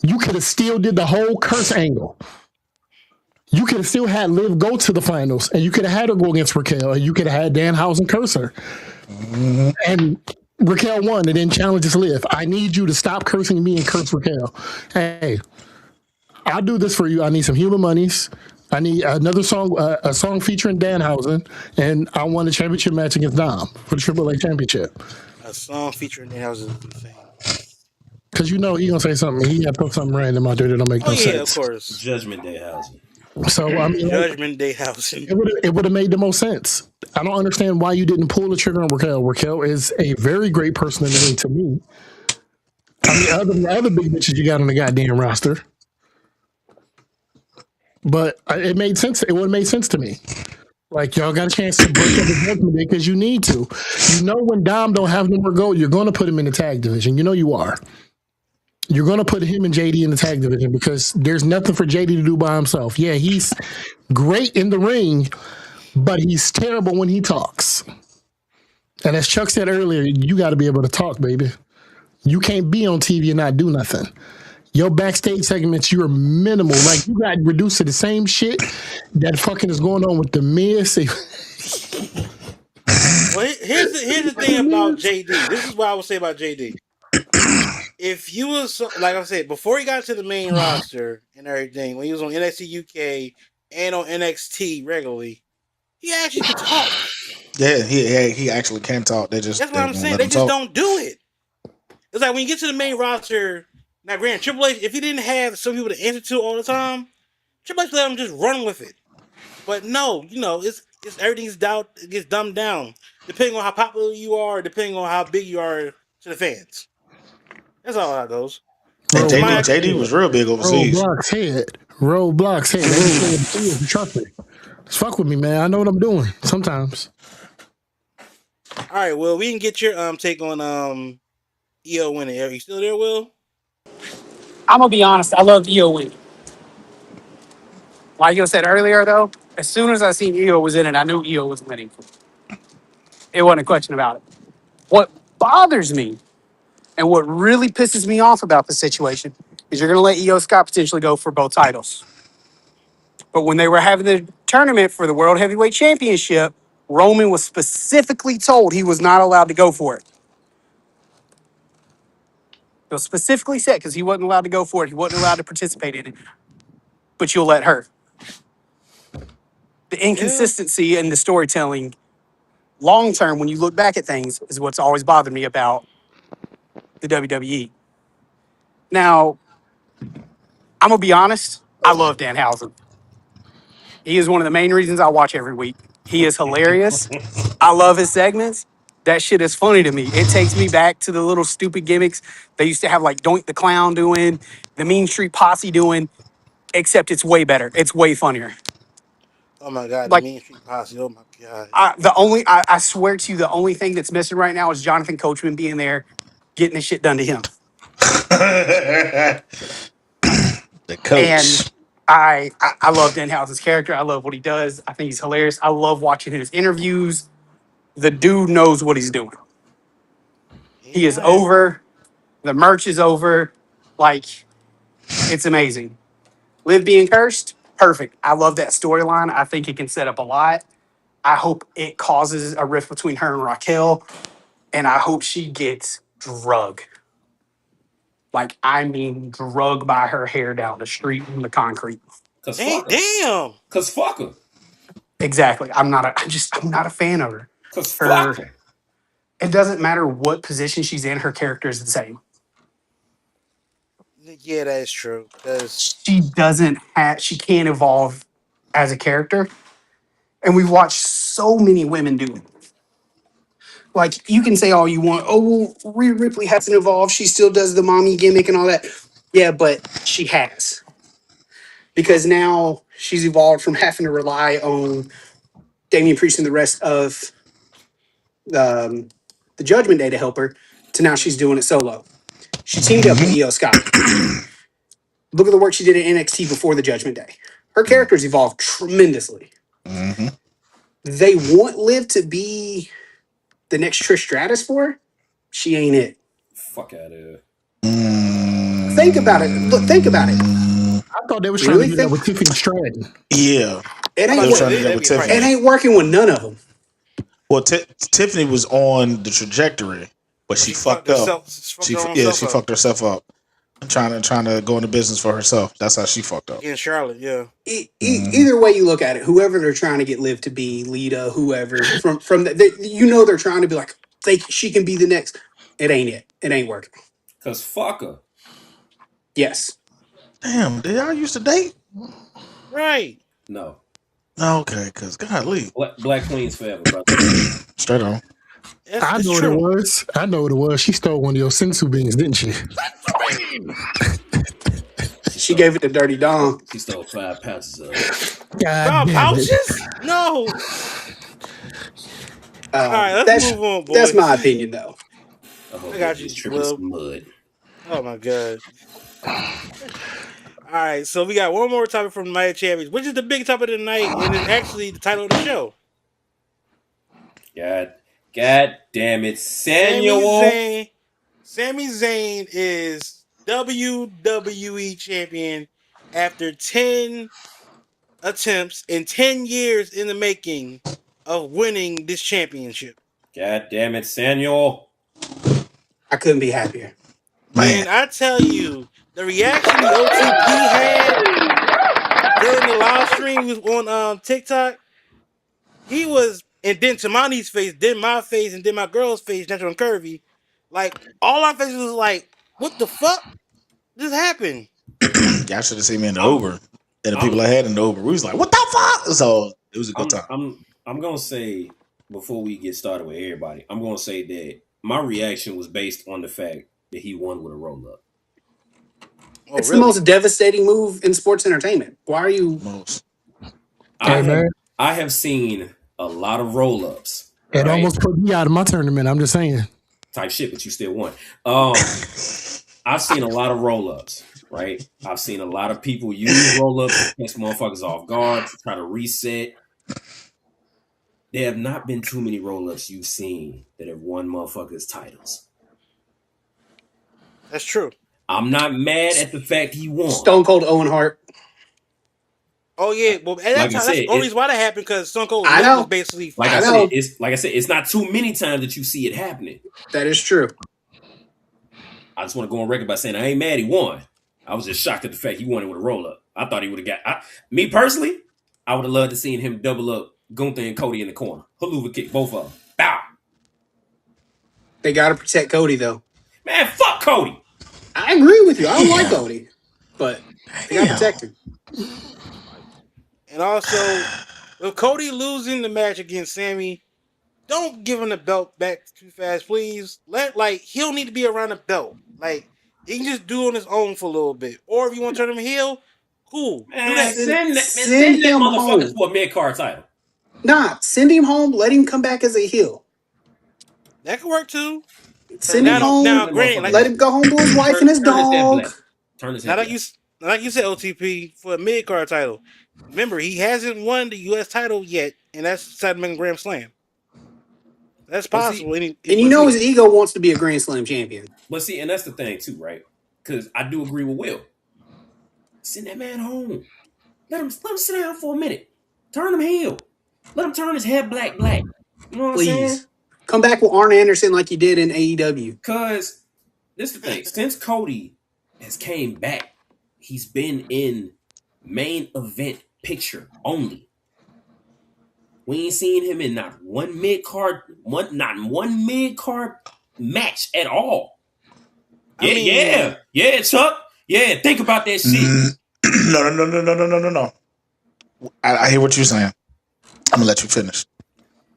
You could have still did the whole curse angle. You could have still had Liv go to the finals, and you could have had her go against Raquel, and you could have had Danhausen curse her. Mm-hmm. And Raquel won and then challenges Liv. I need you to stop cursing me and curse Raquel. Hey, I'll do this for you. I need some human monies. I need another song, a song featuring Danhausen, and I want a championship match against Dom for the AAA championship. A song featuring Danhausen is insane. Because you know he's going to say something. He got to put something random out there that don't make no sense. Yeah, of course. Judgment Day Hausen. So, I mean, Judgment Day Hausen. It would have made the most sense. I don't understand why you didn't pull the trigger on Raquel. Raquel is a very great person in the ring to me. I mean, other than the other big bitches you got on the goddamn roster. But it made sense. It would have made sense to me. Like, y'all got a chance to break up the Judgment Day because you need to. You know when Dom don't have no more gold, you're going to put him in the tag division. You know you are. You're going to put him and JD in the tag division because there's nothing for JD to do by himself. Yeah, he's great in the ring, but he's terrible when he talks. And as Chuck said earlier, you got to be able to talk, baby. You can't be on TV and not do nothing. Your backstage segments, you're minimal. Like, you got reduced to the same shit that fucking is going on with the Miz. Well, here's the thing about JD. This is what I would say about JD. If you was, like I said, before he got to the main roster and everything, when he was on NXT UK and on NXT regularly, he actually could talk. Yeah, he actually can talk. That's what I'm saying. They just don't do it. It's like when you get to the main roster. Now, granted, Triple H, if he didn't have some people to answer to all the time, Triple H let him just run with it. But no, you know, it's everything's it gets dumbed down depending on how popular you are, depending on how big you are to the fans. That's all that goes. And JD was real big overseas. Roadblocks head. Trust me. Just fuck with me, man. I know what I'm doing sometimes. All right, Will, we can get your take on Io winning. Are you still there, Will? I'm gonna be honest. I love Io winning. Like you said earlier, though, as soon as I seen Io was in it, I knew Io was winning. It wasn't a question about it. What bothers me and what really pisses me off about the situation is you're going to let Io Scott potentially go for both titles. But when they were having the tournament for the World Heavyweight Championship, Roman was specifically told he was not allowed to go for it. It was specifically said because he wasn't allowed to go for it. He wasn't allowed to participate in it. But you'll let her. The inconsistency in the storytelling, long term, when you look back at things, is what's always bothered me about the WWE. Now, I'm going to be honest. I love Danhausen. He is one of the main reasons I watch every week. He is hilarious. I love his segments. That shit is funny to me. It takes me back to the little stupid gimmicks they used to have, like Doink the Clown doing, the Mean Street Posse doing. except it's way better. It's way funnier. Oh my god, the Like Mean Street Posse. Oh my god. I swear to you, the only thing that's missing right now is Jonathan Coachman being there, getting the shit done to him. The coach. And I love Denhouse's character. I love what he does. I think he's hilarious. I love watching his interviews. The dude knows what he's doing. He is over. The merch is over. Like, it's amazing. Liv being cursed, perfect. I love that storyline. I think it can set up a lot. I hope it causes a rift between her and Raquel, and I hope she gets drug. Like, I mean, drug by her hair down the street on the concrete. Damn. Cause fuck her. Exactly. I'm not a fan of her. Cause fuck her. It doesn't matter what position she's in, her character is the same. Yeah, that is true. She can't evolve as a character. And we've watched so many women do it. Like, you can say all you want, oh, well, Rhea Ripley hasn't evolved. She still does the mommy gimmick and all that. Yeah, but she has. Because now she's evolved from having to rely on Damian Priest and the rest of the Judgment Day to help her, to now she's doing it solo. She teamed up with Io Sky. Look at the work she did at NXT before the Judgment Day. Her character's evolved tremendously. Mm-hmm. They want Liv to be the next Trish Stratus for her. She ain't it. Fuck out of here. Think about it. Look, think about it. I thought they were trying to do that with Tiffany Stratton. Yeah. It Tiffany. ain't working with none of them. Well, Tiffany was on the trajectory, but she fucked up. She fucked herself up. Trying to go into business for herself. That's how she fucked up. In Charlotte, yeah. Either way you look at it, whoever they're trying to get Liv to be, Lita, whoever from they're trying to be like she can be the next. It ain't it. It ain't working. Cause fuck her. Yes. Damn, did y'all used to date? Right. No. Okay, cause golly. Black Queens forever, brother. Straight on. I know what it was. I know what it was. She stole one of your sensu beans, didn't she? She gave it to Dirty Dom. She stole 5 pouches of God damn pouches? It. No. All right, let's move on, boys. That's my opinion, though. I got you, Will. Mud. Oh my god. All right, so we got one more topic from the Night of Champions, which is the big topic of the night, and it's actually the title of the show. God damn it, Samuel. Sami Zayn is WWE champion after 10 attempts and 10 years in the making of winning this championship. God damn it, Samuel. I couldn't be happier. Man, I tell you, the reaction the OTP had during the live stream was on TikTok. He was, and then Tamani's face, then my face, and then my girl's face, Natural and Curvy. Like, all our faces was like, what the fuck just happened? Y'all should have seen me in the Uber. And the people I had in the Uber, we was like, what the fuck? So it was a good time. I'm going to say, before we get started with everybody, I'm going to say that my reaction was based on the fact that he won with a roll-up. It's the most devastating move in sports entertainment. Why are you... I have seen a lot of roll-ups. It almost put me out of my tournament, I'm just saying. Type shit, but you still won. I've seen a lot of roll-ups, right? I've seen a lot of people use roll-ups to catch motherfuckers off guard, to try to reset. There have not been too many roll-ups you've seen that have won motherfuckers' titles. That's true. I'm not mad at the fact he won. Stone Cold Owen Hart. Oh yeah, well at that time, that's the only reason why that happened, because Stone Cold was basically. I said, it's not too many times that you see it happening. That is true. I just want to go on record by saying I ain't mad he won. I was just shocked at the fact he won it with a roll up. I thought he would have got. Me personally, I would have loved to seen him double up Gunther and Cody in the corner. Haluva kick both of them. Bow. They got to protect Cody though. Man, fuck Cody. I agree with you. I don't like Cody, but they got to protect him. And also, with Cody losing the match against Sami, don't give him the belt back too fast, please. He'll need to be around the belt. Like, he can just do it on his own for a little bit. Or if you want to turn him heel, Cool. Man, Do that. Send that motherfucker to a mid-card title. Nah, send him home. Let him come back as a heel. That could work too. Send him home. Now, granted, let him go home to his wife and his dog. Turn his head black. Like you said, OTP for a mid card title. Remember, he hasn't won the U.S. title yet, and that's Sadman Grand Slam. That's possible. And you know his ego wants to be a Grand Slam champion. But see, and that's the thing too, right? Because I do agree with Will. Send that man home. Let him sit down for a minute. Turn him heel. Let him turn his head black. You know what I'm saying? Come back with Arn Anderson like you did in AEW. Because this is the thing. Since Cody has came back, he's been in main event picture only. We ain't seen him in not one mid-card match at all. Yeah, Chuck. Yeah, think about that shit. No. I hear what you're saying. I'm gonna let you finish.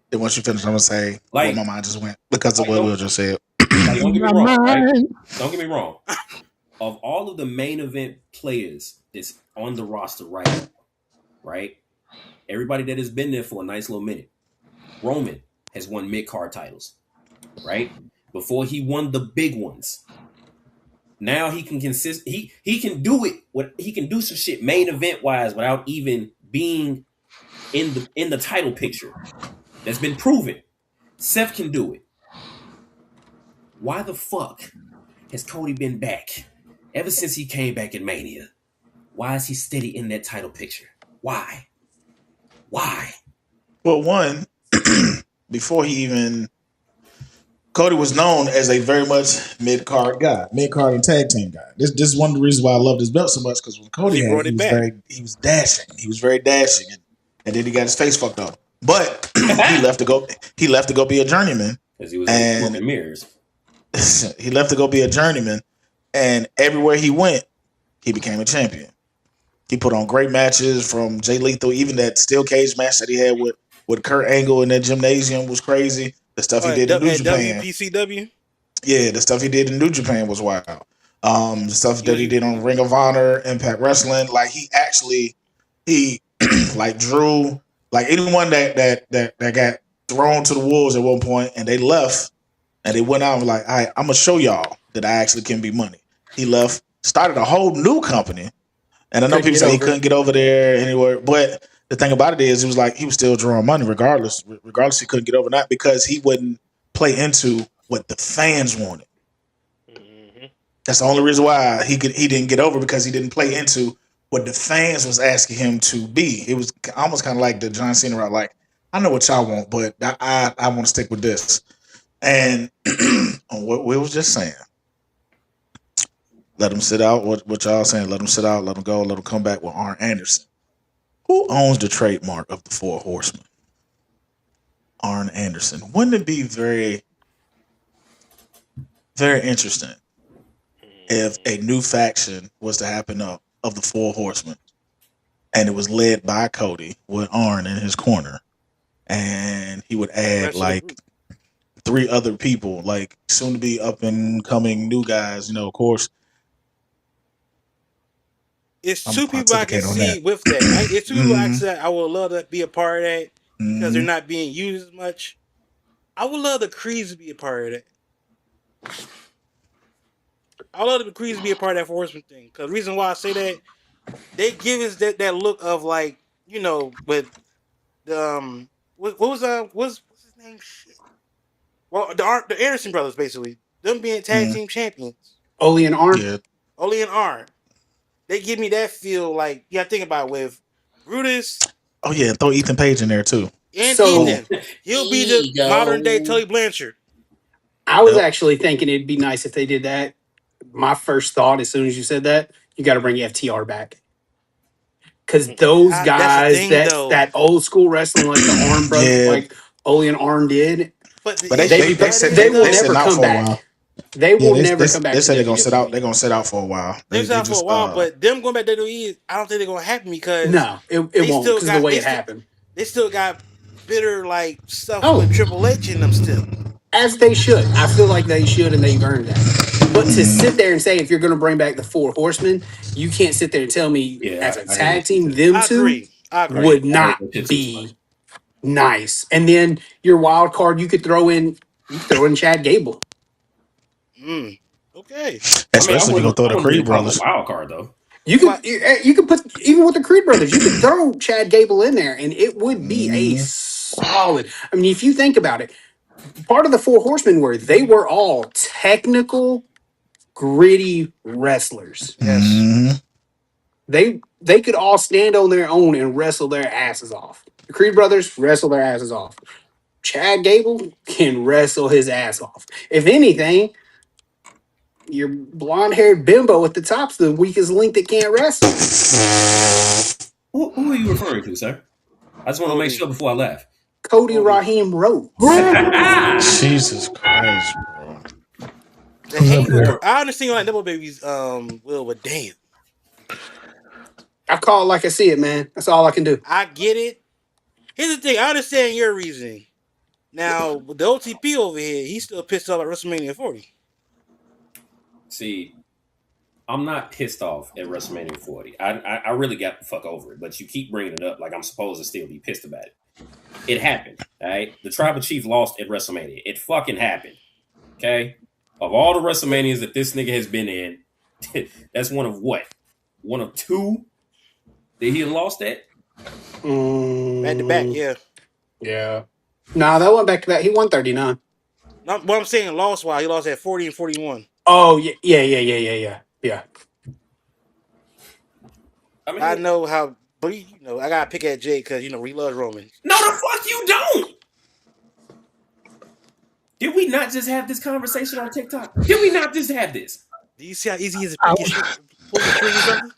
Then once you finish, I'm gonna say where my mind just went because of what Will just said. Don't get me wrong, right? Don't get me wrong. Of all of the main event players that's on the roster right? Everybody that has been there for a nice little minute. Roman has won mid-card titles, right? Before he won the big ones. Now he can he can do it. He can do some shit main event wise without even being in the title picture. That's been proven. Seth can do it. Why the fuck has Cody been back ever since he came back in Mania? Why is he steady in that title picture? Why? Well, one, before he even... Cody was known as a very much mid-card guy, mid-card and tag team guy. This is one of the reasons why I love this belt so much, because when Cody he was dashing. He was very dashing, and then he got his face fucked up. But he left to go be a journeyman. Because he was in mirrors. He left to go be a journeyman, and everywhere he went, he became a champion. He put on great matches from Jay Lethal, even that steel cage match that he had with Kurt Angle in that gymnasium was crazy. The stuff he did in New Japan. WPCW? Yeah, the stuff he did in New Japan was wild. The stuff that he did on Ring of Honor, Impact Wrestling, like he like drew like anyone that got thrown to the wolves at one point and they left and they went out and was like, all right, I'm gonna show y'all that I actually can be money. He left, started a whole new company, and I know people say he couldn't get over there anywhere, but the thing about it is, it was like he was still drawing money regardless. Regardless, he couldn't get over that because he wouldn't play into what the fans wanted. Mm-hmm. That's the only reason why he didn't get over, because he didn't play into what the fans was asking him to be. It was almost kind of like the John Cena route. Like, I know what y'all want, but I want to stick with this. And on what Will was just saying, let him sit out. What y'all saying? Let him sit out. Let him go. Let him come back with Arn Anderson. Who owns the trademark of the Four Horsemen? Arn Anderson. Wouldn't it be very, very interesting if a new faction was to happen up of the Four Horsemen and it was led by Cody with Arn in his corner, and he would add like 3 other people, like soon to be up and coming new guys, of course. It's 2 people I can see with that. It's 2 people I would love to be a part of that because they're not being used as much. I would love the Creeds to be a part of that. I love the Creeds to be a part of that Horseman thing. Because the reason why I say that, they give us that look of like, with the what's his name? Shit. Well, the Anderson brothers, basically, them being tag team champions. Ole and Arn. Yeah. Ole and Arn. They give me that feel like, think about it, with Brutus. Oh yeah, throw Ethan Page in there too. And Ethan. He'll be the modern day Tully Blanchard. I was actually thinking it'd be nice if they did that. My first thought, as soon as you said that, you got to bring FTR back. Because those guys, that old school wrestling, like the Arn brothers, like Ole and Arn did, but they will never come back. They will never come back. They said they're gonna sit out. They're gonna sit out for a while. They're sit out for a while, but them going back to WWE, I don't think they're gonna happen because it won't. Because the way it happened, they still got bitter stuff with Triple H in them still. As they should. I feel like they should, and they've earned that. But to sit there and say, if you're going to bring back the Four Horsemen, you can't sit there and tell me as a I hear tag what you team, said. them I two agree. would I heard not that shit too, Swanee. be nice. And then your wild card, you could throw in Chad Gable. Okay. Especially if you're gonna throw the Creed really call him brothers. a wild card though. You could put, even with the Creed brothers, you could throw Chad Gable in there, and it would be a solid. I mean, if you think about it, part of the Four Horsemen they were all technical, gritty wrestlers. Yes. They could all stand on their own and wrestle their asses off. The Creed brothers wrestle their asses off. Chad Gable can wrestle his ass off. If anything, your blonde-haired bimbo at the top's the weakest link that can't wrestle. Who are you referring to, sir? I just want to make sure before I laugh. Cody Raheem Rhodes. Jesus Christ, bro. The hate, I understand you like Double Babies, Will, but damn. I call it like I see it, man. That's all I can do. I get it. Here's the thing. I understand your reasoning. Now, with the OTP over here, he's still pissed off at WrestleMania 40. See, I'm not pissed off at WrestleMania 40. I really got the fuck over it, but you keep bringing it up like I'm supposed to still be pissed about it. It happened, all right? The Tribal Chief lost at WrestleMania. It fucking happened, okay? Of all the WrestleManias that this nigga has been in, that's one of what? One of two that he lost at? Back to back, yeah. Yeah. Nah, that went back to back. He won 39. Not what I'm saying, lost wise. He lost at 40 and 41. Oh, yeah. I know how, but I gotta pick at Jay because he loves Roman. No, the fuck you don't. Did we not just have this conversation on TikTok? Did we not just have this? Do you see how easy it is to pull the trigger or something?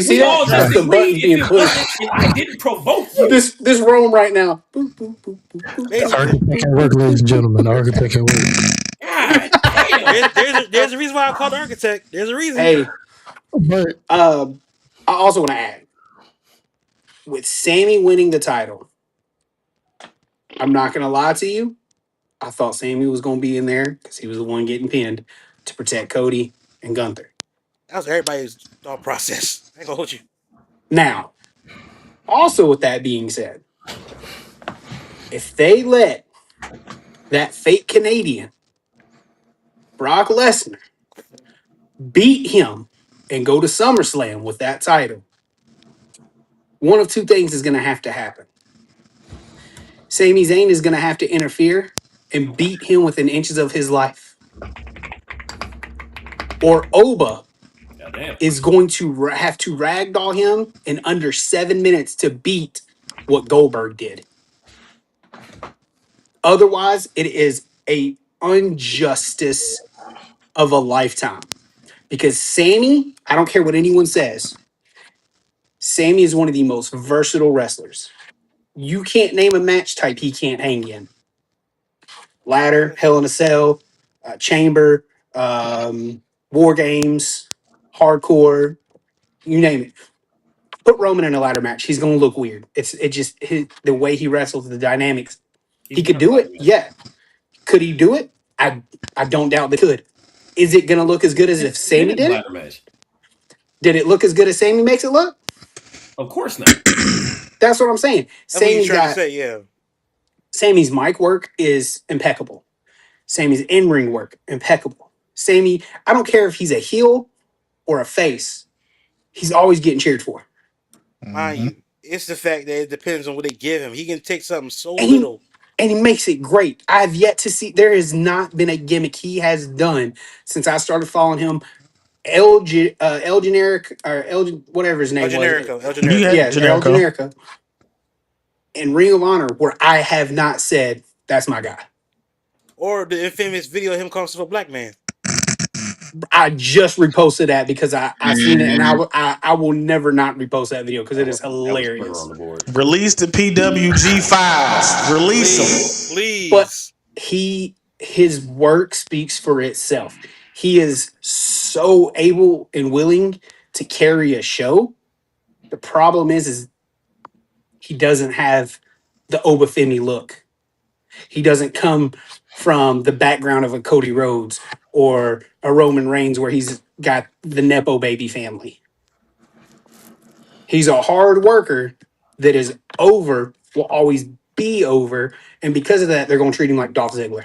We all just agreed if it wasn't, and I didn't provoke you. This room right now. Boop, boop, boop, boop, boop. Architect at work, ladies and gentlemen. Architect at work. God damn. There's a reason why I called the architect. There's a reason. Hey, But I also want to add, with Sami winning the title, I'm not going to lie to you. I thought Sami was going to be in there because he was the one getting pinned to protect Cody and Gunther. That was everybody's thought process. I ain't gonna hold you. Now, also with that being said, if they let that fake Canadian, Brock Lesnar, beat him and go to SummerSlam with that title, one of two things is going to happen. Sami Zayn is going to have to interfere and beat him within inches of his life. Or Oba is going to have to ragdoll him in under 7 minutes to beat what Goldberg did. Otherwise, it is a injustice of a lifetime. Because Sami, I don't care what anyone says, Sami is one of the most versatile wrestlers. You can't name a match type he can't hang in. Ladder, Hell in a Cell, Chamber, War Games, Hardcore, you name it. Put Roman in a ladder match. He's going to look weird. The way he wrestles, the dynamics. He could do it. Yeah. Could he do it? I don't doubt they could. Is it going to look as good as if Sami did it? Did it look as good as Sami makes it look? Of course not. That's what I'm saying. Sami's trying to say, yeah. Sami's mic work is impeccable. Sami's in-ring work, impeccable. Sami, I don't care if he's a heel or a face. He's always getting cheered for. Mind you, it's the fact that it depends on what they give him. He can take something so little. And he makes it great. I've yet to see, there has not been a gimmick he has done since I started following him. El Generic, or whatever his name was. El Generico. Yeah, El Generico. In Ring of Honor, where I have not said, that's my guy. Or the infamous video of him calling himself a black man. I just reposted that because I seen it, and I will never not repost that video because it is hilarious. Release the PWG files. Release them, please. But his work speaks for itself. He is so able and willing to carry a show. The problem is he doesn't have the Obafemi look. He doesn't come from the background of a Cody Rhodes or a Roman Reigns where he's got the Nepo baby family. He's a hard worker that is over, will always be over, and because of that, they're going to treat him like Dolph Ziggler.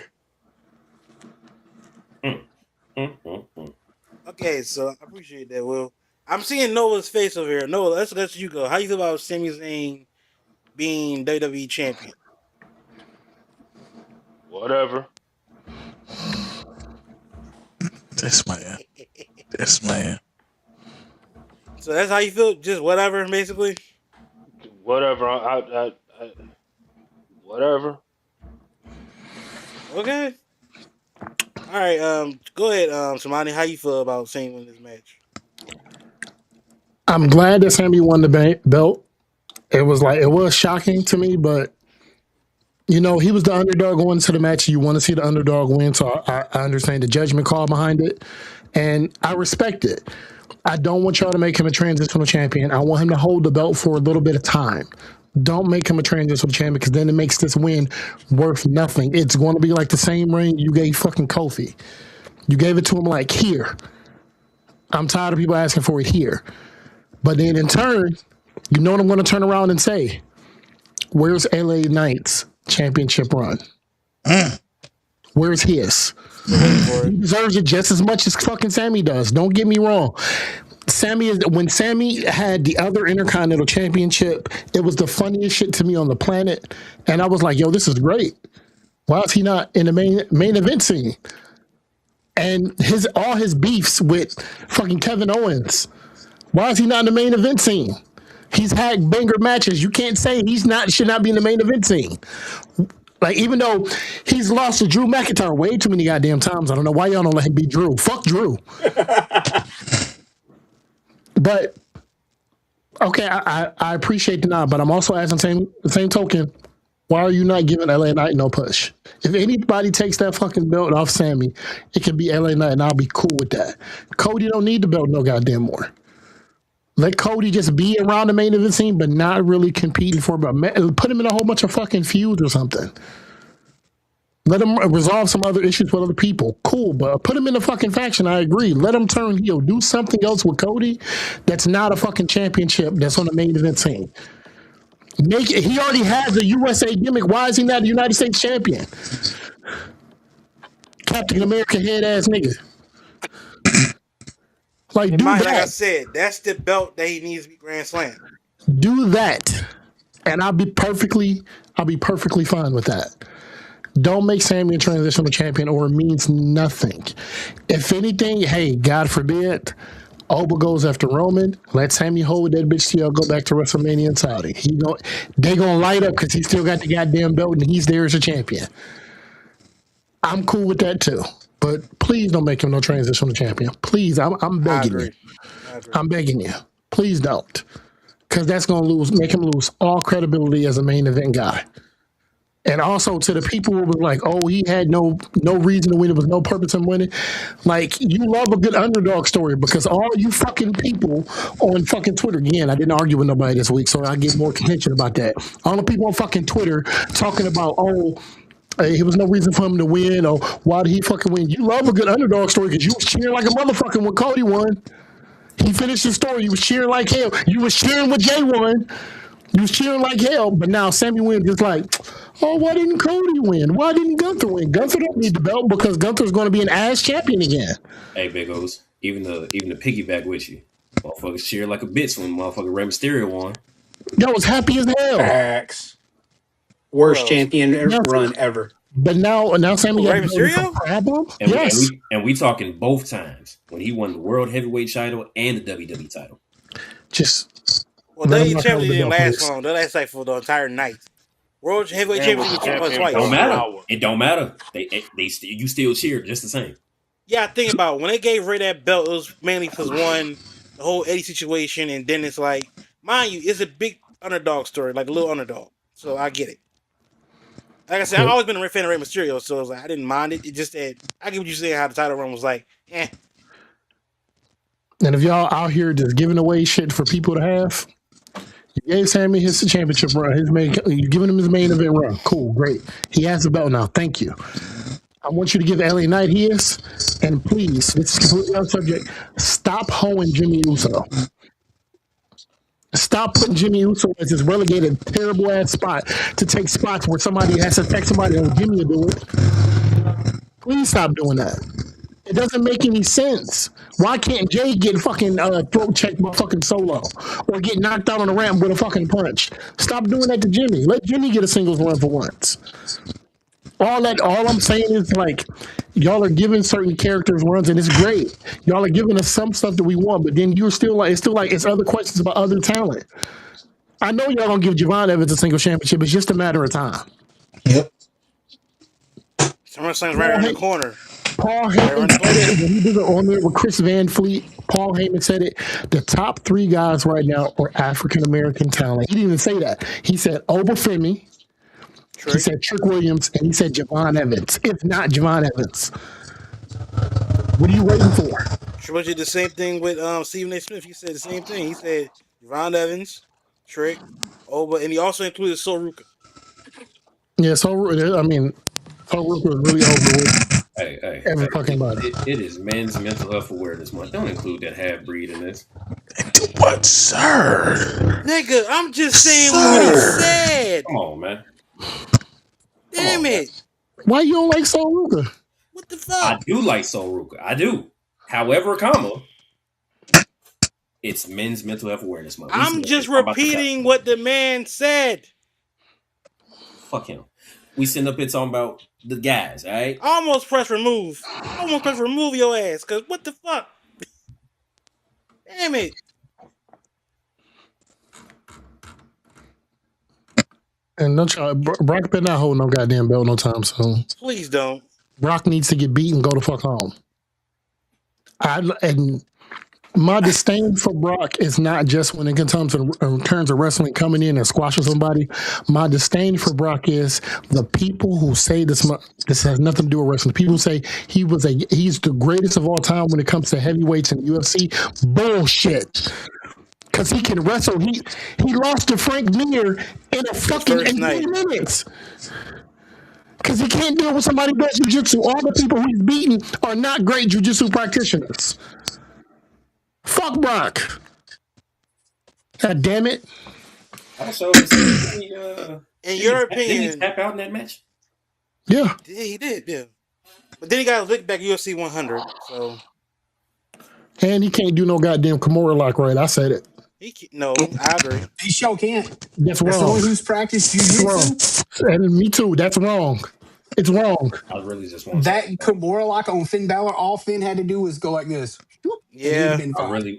Okay, so I appreciate that, Will. I'm seeing Noah's face over here. Noah, let's let you go. How you feel about Sami Zayn being WWE champion? Whatever. This man. This man. So that's how you feel? Just whatever, basically? Whatever. Whatever. Okay. All right, go ahead, Samani. How you feel about Sami winning this match? I'm glad that Sami won the belt. It was shocking to me, but you know, he was the underdog going into the match. You want to see the underdog win, so I understand the judgment call behind it, and I respect it. I don't want y'all to make him a transitional champion. I want him to hold the belt for a little bit of time. Don't make him a transitional champion because then it makes this win worth nothing. It's going to be like the same ring you gave fucking Kofi. You gave it to him like, here. I'm tired of people asking for it here. But then in turn, you know what I'm going to turn around and say? Where's LA Knight's championship run? Where's his? He deserves it just as much as fucking Sami does. Don't get me wrong. When Sami had the other Intercontinental Championship, it was the funniest shit to me on the planet. And I was like, yo, this is great. Why is he not in the main event scene? And all his beefs with fucking Kevin Owens. Why is he not in the main event scene? He's had banger matches. You can't say should not be in the main event scene. Like, even though he's lost to Drew McIntyre way too many goddamn times. I don't know why y'all don't let him beat Drew. Fuck Drew. But, okay, I appreciate the nod, but I'm also asking the same token, why are you not giving LA Knight no push? If anybody takes that fucking belt off Sami, it can be LA Knight, and I'll be cool with that. Cody don't need the belt no goddamn more. Let Cody just be around the main event scene, but not really competing for it. Put him in a whole bunch of fucking feuds or something. Let him resolve some other issues with other people. Cool, but put him in a fucking faction. I agree. Let him turn heel. Do something else with Cody that's not a fucking championship that's on the main event scene. He already has a USA gimmick. Why is he not a United States champion? Captain America head ass nigga. Like, do that. Like I said, that's the belt that he needs to be Grand Slam. Do that, and I'll be perfectly fine with that. Don't make Sami a transitional champion, or it means nothing. If anything, hey, God forbid, Oba goes after Roman. Let Sami hold that bitch till y'all go back to WrestleMania in Saudi. They gonna light up because he still got the goddamn belt and he's there as a champion. I'm cool with that too. But please don't make him no transitional champion. Please, I'm begging you. I'm begging you. Please don't. Because that's going to make him lose all credibility as a main event guy. And also to the people who were like, oh, he had no reason to win. There was no purpose in winning. Like, you love a good underdog story because all you fucking people on fucking Twitter, again, I didn't argue with nobody this week, so I get more contention about that. All the people on fucking Twitter talking about, oh, there was no reason for him to win, or why did he fucking win? You love a good underdog story because you was cheering like a motherfucker when Cody won. He finished his story. You was cheering like hell. You was cheering when Jay won. You was cheering like hell. But now Sami wins. It's like, oh, why didn't Cody win? Why didn't Gunther win? Gunther don't need the belt because Gunther's going to be an ass champion again. Hey, Big O's, even the piggyback with you, motherfuckers cheered like a bitch when motherfucker Rey Mysterio won. That was happy as hell. Facts. Worst champion run ever. But now Sami got Mysterio? Yes. And we talking both times when he won the World Heavyweight title and the WWE title. WWE Championship didn't last long. That lasted like for the entire night. World Heavyweight Championship was twice. Don't matter. It don't matter. You still cheer just the same. Yeah, I think about it. When they gave Ray that belt, it was mainly because one, the whole Eddie situation, and then it's like, mind you, it's a big underdog story, like a little underdog. So I get it. Like I said, I've always been a fan of Rey Mysterio, so it was like, I didn't mind it. It just that I get what you're saying, how the title run was like, eh. And if y'all out here just giving away shit for people to have, You gave Sami his championship run. You giving him his main event run. Cool, great. He has the belt now. Thank you. I want you to give LA Knight his, and please, this is completely on subject. Stop hoeing Jimmy Uso. Stop putting Jimmy Uso as this relegated, terrible ass spot to take spots where somebody has to attack somebody and Jimmy will do it. Please stop doing that. It doesn't make any sense. Why can't Jay get fucking throat checked by fucking Solo or get knocked out on the ramp with a fucking punch? Stop doing that to Jimmy. Let Jimmy get a singles run for once. All I'm saying is like y'all are giving certain characters runs and it's great. Y'all are giving us some stuff that we want, but then you're still like it's other questions about other talent. I know y'all gonna give Javon Evans a single championship. It's just a matter of time. Yep. SummerSlam's right around the corner. Paul Heyman said it when he did it on there with Chris Van Fleet. Paul Heyman said it. The top 3 guys right now are African American talent. He didn't even say that. He said Obafemi. He said Trick Williams, and he said Javon Evans. If not Javon Evans, what are you waiting for? Triple H did the same thing with Stephen A. Smith. He said the same thing. He said Javon Evans, Trick, Oba, and he also included Sol Ruka. Yeah, Sol Ruka was really over with. Hey, fucking body. It is Men's Mental Health Awareness Month. Don't include that half breed in this. What, sir? Nigga, I'm just saying what he said. Come on, man. Damn it. Why you don't like Sol Ruka? What the fuck? I do like Sol Ruka. I do. However, it's Men's Mental Health Awareness Month. I'm just repeating what the man said. Fuck him. We sitting up here talking about the guys, all right? Almost press remove. Almost press remove your ass, because what the fuck? Damn it. And no, Brock better not hold no goddamn belt no time soon. Please don't. Brock needs to get beat and go the fuck home. And my disdain for Brock is not just when it comes to terms of wrestling coming in and squashing somebody. My disdain for Brock is the people who say this has nothing to do with wrestling. People who say he's the greatest of all time when it comes to heavyweights in UFC. Bullshit. Because he can wrestle. He lost to Frank Mir in a fucking 8 minutes. Because he can't deal with somebody who does jiu-jitsu. All the people he's beaten are not great jiu-jitsu practitioners. Fuck Brock. God damn it. Also, in your opinion, did he tap out in that match? Yeah. Yeah, he did, yeah. But then he got licked back UFC 100, so. And he can't do no goddamn Kimura lock right. I said it. No, I agree. He sure can't. That's wrong. That's the one who's practiced jiu-jitsu. And me too. That's wrong. It's wrong. I really just want that Kimura lock on Finn Balor. All Finn had to do was go like this. Yeah,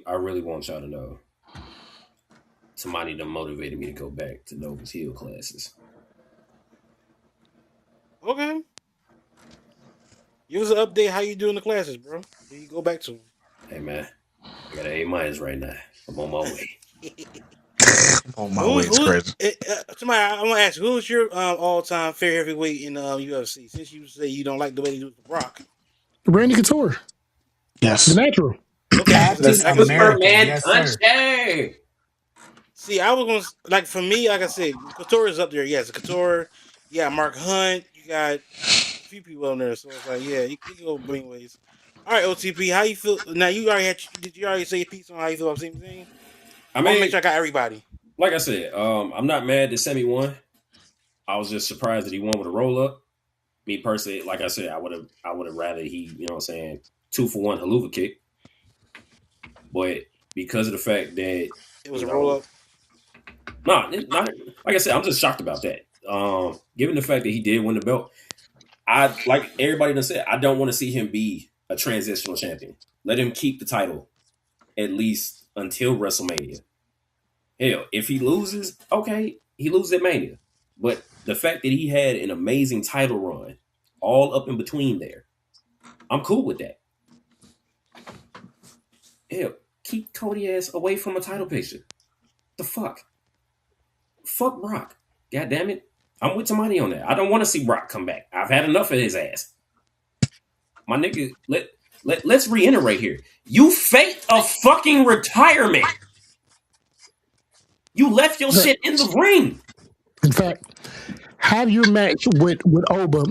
I really want y'all to know. Somebody that motivated me to go back to Nova's heel classes. Okay. Give us an update how you doing the classes, bro. Then you go back to them. Hey man, I got an A- right now. I'm on my way. On my way, it's crazy. Somebody, I want to ask you, who's your all-time favorite heavyweight in UFC? Since you say you don't like the way they do it with Brock. Randy Couture. Yes. The natural. Okay. Yes, See, I was going to, like, for me, like I said, Couture is up there. Yes, Couture. You got Mark Hunt. You got a few people on there. So it's like, yeah, you can go between ways. All right, OTP, how you feel? Now, did you already say a piece on how you feel about Sami Zayn? I want to make sure I got everybody. Like I said, I'm not mad that Sami won. I was just surprised that he won with a roll-up. Me personally, like I said, I would have rather he, 2-for-1 haluva kick. But because of the fact that it was a roll-up. Not like I said, I'm just shocked about that. Given the fact that he did win the belt, I like everybody done said, I don't want to see him be a transitional champion. Let him keep the title at least until WrestleMania. Hell, if he loses, okay, he loses at Mania. But the fact that he had an amazing title run all up in between there, I'm cool with that. Hell, keep Cody ass away from a title picture. The fuck? Fuck Brock. God damn it. I'm with somebody on that. I don't want to see Brock come back. I've had enough of his ass. My nigga, let's reiterate here. You faked a fucking retirement. You left your shit in the ring. In fact, have your match with Oba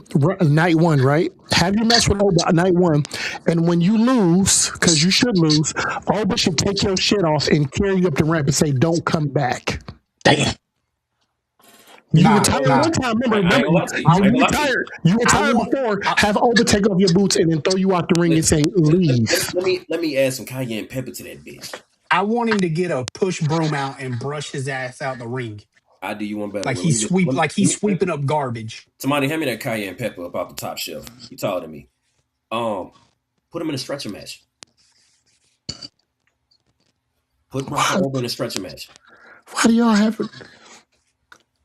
night one, right? Have your match with Oba night one, and when you lose, because you should lose, Oba should take your shit off and carry you up the ramp and say, "Don't come back." Damn. You retired one time. Remember, you retired before. Have Oba take off your boots and then throw you out the ring and say, "Leave." Let me add some cayenne pepper to that bitch. I want him to get a push broom out and brush his ass out the ring. I do you one better. Like he's sweeping up garbage. Somebody hand me that cayenne pepper up off the top shelf. You taller than me. Put him in a stretcher match. Put Brock over in a stretcher match. Why do y'all have it?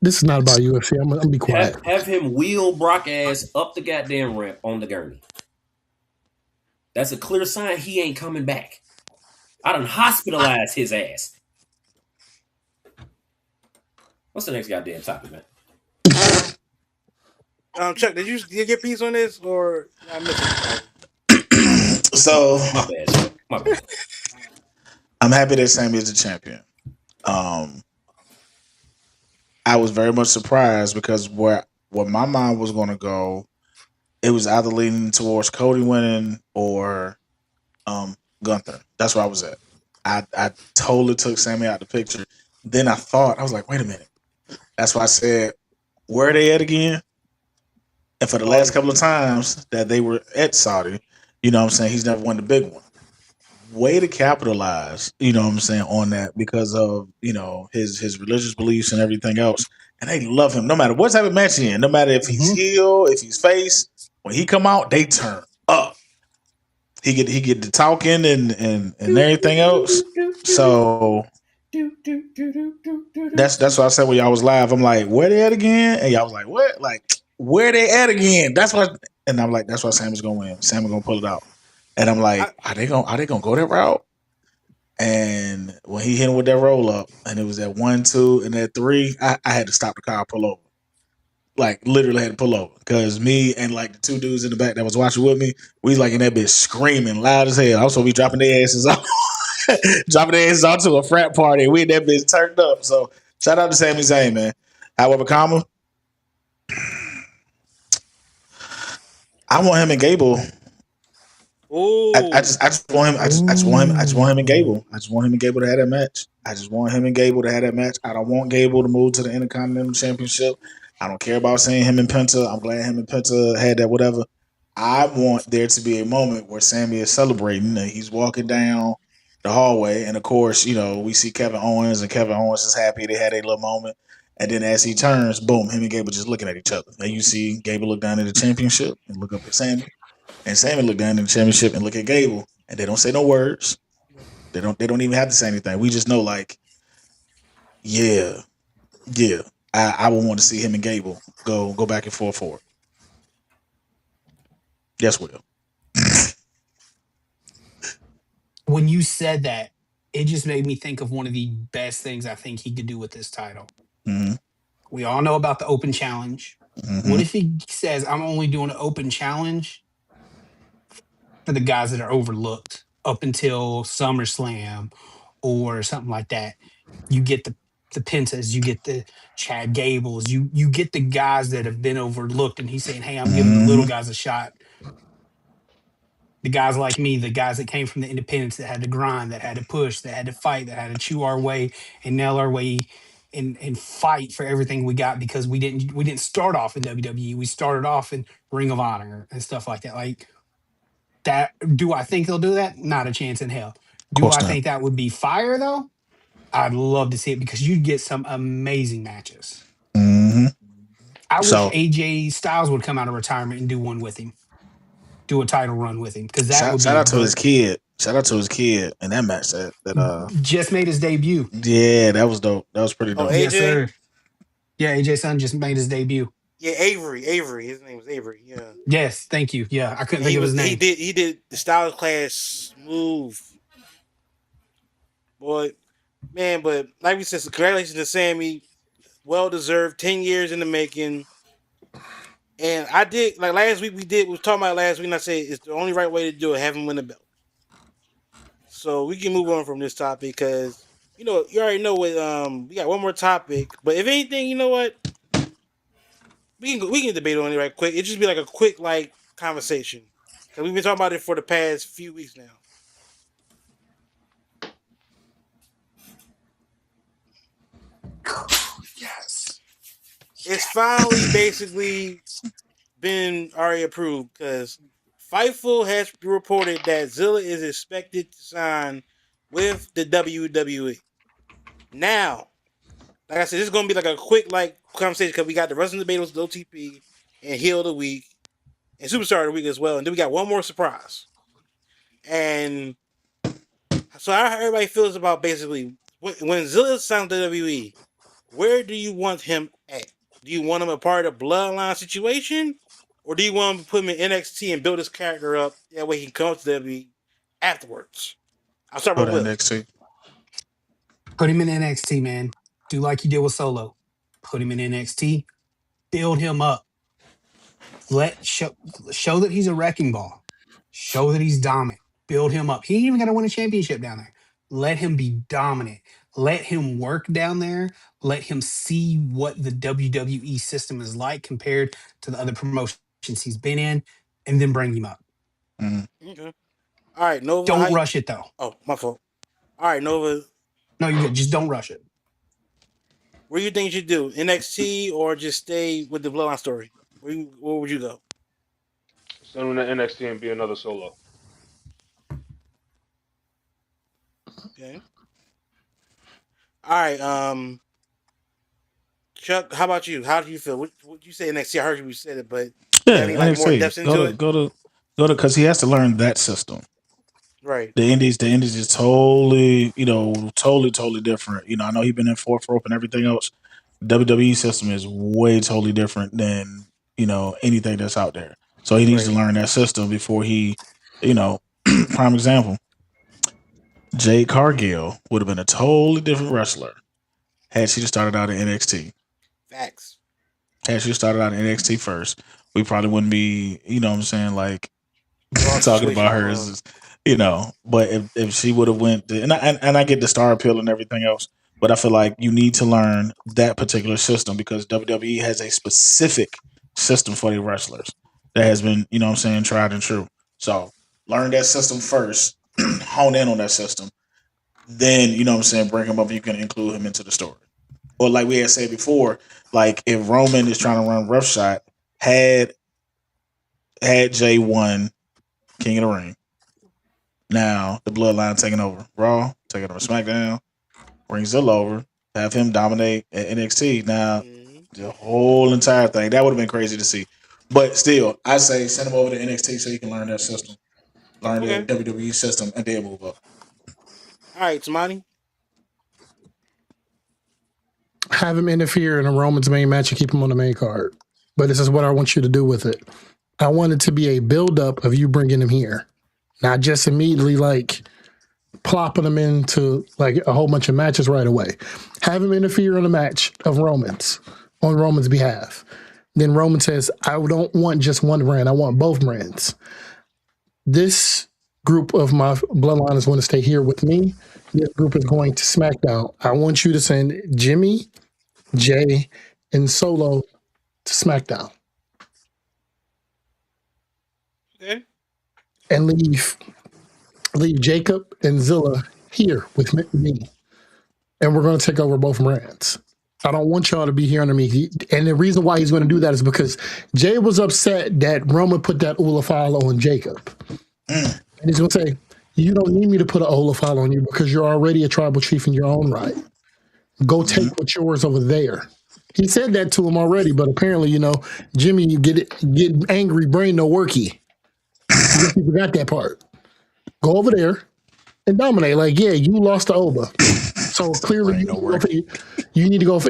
This is not about UFC. I'm gonna be quiet. Have him wheel Brock ass up the goddamn ramp on the gurney. That's a clear sign he ain't coming back. I done hospitalized his ass. What's the next goddamn topic, man? Chuck, did you get your piece on this or I missed it? So my bad. My bad. I'm happy that Sami is the champion. I was very much surprised because where my mind was going to go, it was either leaning towards Cody winning or Gunther. That's where I was at. I totally took Sami out of the picture. Then I was like, wait a minute. That's why I said, where are they at again? And for the last couple of times that they were at Saudi, you know what I'm saying, he's never won the big one. Way to capitalize, you know what I'm saying, on that because of, you know, his religious beliefs and everything else. And they love him no matter what type of match he's in, no matter if he's heel, if he's face. When he come out, they turn up. He get to talking and everything else. So that's what I said when y'all was live. I'm like, where they at again? And y'all was like, what? Like, where they at again? That's what. And I'm like, that's why Sami's gonna win. Sami's gonna pull it out. And I'm like, are they gonna go that route? And when he hit him with that roll up, and it was that 1, 2, and that 3, I had to stop the car, pull over. Like literally had to pull over because me and like the two dudes in the back that was watching with me, we like in that bitch screaming loud as hell. I was supposed to be dropping their asses off, dropping their asses off to a frat party. We in that bitch turned up. So shout out to Sami Zayn, man. However, comma, I want him and Gable. I just want him. I just want him and Gable. I just want him and Gable to have that match. I just want him and Gable to have that match. I don't want Gable to move to the Intercontinental Championship. I don't care about seeing him and Penta. I'm glad him and Penta had that whatever. I want there to be a moment where Sami is celebrating and he's walking down the hallway. And of course, you know, we see Kevin Owens and Kevin Owens is happy they had a little moment. And then as he turns, boom, him and Gable just looking at each other. And you see Gable look down at the championship and look up at Sami. And Sami look down at the championship and look at Gable. And they don't say no words. They don't even have to say anything. We just know like, yeah. I would want to see him and Gable go back and forth for it. Yes, Will. When you said that, it just made me think of one of the best things I think he could do with this title. Mm-hmm. We all know about the open challenge. Mm-hmm. What if he says, I'm only doing an open challenge for the guys that are overlooked up until SummerSlam or something like that? You get the Pentas, you get the Chad Gables, you get the guys that have been overlooked, and he's saying, hey, I'm giving the little guys a shot. The guys like me, the guys that came from the independents that had to grind, that had to push, that had to fight, that had to chew our way and nail our way and fight for everything we got because we didn't start off in WWE. We started off in Ring of Honor and stuff like that. Like that, do I think they'll do that? Not a chance in hell. Do I think that would be fire though? I'd love to see it because you'd get some amazing matches. Mm-hmm. I wish AJ Styles would come out of retirement and do one with him. Do a title run with him because that would be shout out to his kid. Shout out to his kid in that match that just made his debut. Yeah, that was dope. That was pretty dope. AJ? Yes, sir. Yeah, AJ's son just made his debut. Yeah, Avery. His name was Avery. Yeah. Yes, thank you. Yeah, I couldn't think of his name. He did the Styles Clash smooth. Boy, man, but like we said, congratulations to Sami. Well deserved. 10 years in the making. And I did, like last week we was talking about last week, and I said it's the only right way to do it, have him win the belt. So we can move on from this topic because you know, you already know what. We got one more topic, but if anything, you know what, we can debate on it right quick. It just be like a quick like conversation because we've been talking about it for the past few weeks now. Yes. It's finally basically been already approved because Fightful has reported that Zilla is expected to sign with the WWE. Now, like I said, this is gonna be like a quick like conversation because we got the Wrestling Debaters, the OTP, and Heel of the Week, and Superstar of the Week as well, and then we got one more surprise. And so how everybody feels about basically when Zilla signed the WWE, where do you want him at? Do you want him a part of the Bloodline situation? Or do you want him to put him in NXT and build his character up? That way he can come up to WWE afterwards. I'll start with Will. NXT. Put him in NXT, man. Do like you did with Solo. Put him in NXT. Build him up. Show that he's a wrecking ball. Show that he's dominant. Build him up. He ain't even got to win a championship down there. Let him be dominant. Let him work down there. Let him see what the WWE system is like compared to the other promotions he's been in, and then bring him up. Okay. All right, Nova. Don't rush it, though. Oh, my fault. All right, Nova. No, you're good. Just don't rush it. What do you think you should do? NXT or just stay with the Bloodline story? Where would you go? Send him to NXT and be another Solo. Okay. All right. Chuck, how about you? How do you feel? What you say NXT? I heard you said it, but yeah, any like more depth into it? Go to because he has to learn that system. Right. The Indies is totally, totally different. I know he's been in fourth rope and everything else. WWE system is way totally different than anything that's out there. So he needs to learn that system before he, prime example. Jade Cargill would have been a totally different wrestler had she started out in NXT. Facts. Had she started out in NXT first, we probably wouldn't be, like talking about her as, but if she would have went, and I get the star appeal and everything else, but I feel like you need to learn that particular system because WWE has a specific system for the wrestlers that has been, tried and true. So learn that system first, hone in on that system, then, bring him up, you can include him into the story. Or like we had said before, like if Roman is trying to run roughshod, had Jay won King of the Ring. Now the Bloodline taking over Raw, taking over SmackDown, bring Zilla over, have him dominate at NXT. Now the whole entire thing that would have been crazy to see, but still, I say send him over to NXT so he can learn that system, learn the WWE system, and then move up. All right, Tamani. Have him interfere in a Roman's main match and keep him on the main card. But this is what I want you to do with it. I want it to be a build-up of you bringing him here. Not just immediately like plopping him into like a whole bunch of matches right away. Have him interfere in a match of Roman's on Roman's behalf. Then Roman says, I don't want just one brand. I want both brands. This group of my bloodline is going to stay here with me. This group is going to SmackDown. I want you to send Jimmy, Jay, and Solo to SmackDown. Okay. And leave Jacob and Zilla here with me. And we're going to take over both brands. I don't want y'all to be here under me. And the reason why he's going to do that is because Jay was upset that Roman put that Olafile on Jacob. And he's going to say, you don't need me to put an Olafile on you because you're already a tribal chief in your own right. Go take what's yours over there. He said that to him already, but apparently, Jimmy, you get angry, brain no worky. You forgot that part. Go over there and dominate. Like, yeah, you lost to Oba. So clearly, you need to go over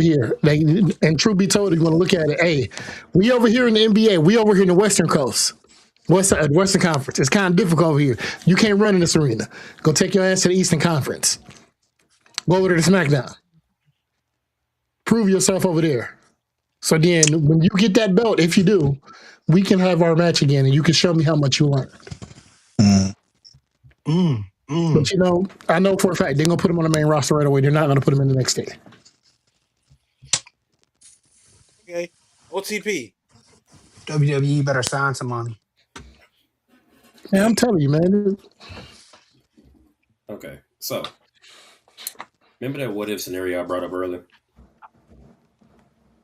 here. Like, and truth be told, you're going to look at it. Hey, we over here in the NBA. We over here in the Western Coast, Western Conference. It's kind of difficult over here. You can't run in this arena. Go take your ass to the Eastern Conference. Go over to the SmackDown. Prove yourself over there. So then, when you get that belt, if you do, we can have our match again, and you can show me how much you learned. But I know for a fact they're gonna put him on the main roster right away. They're not gonna put him in the next day. Okay. OTP. WWE better sign some money. Man, I'm telling you, man. Okay, so remember that what if scenario I brought up earlier?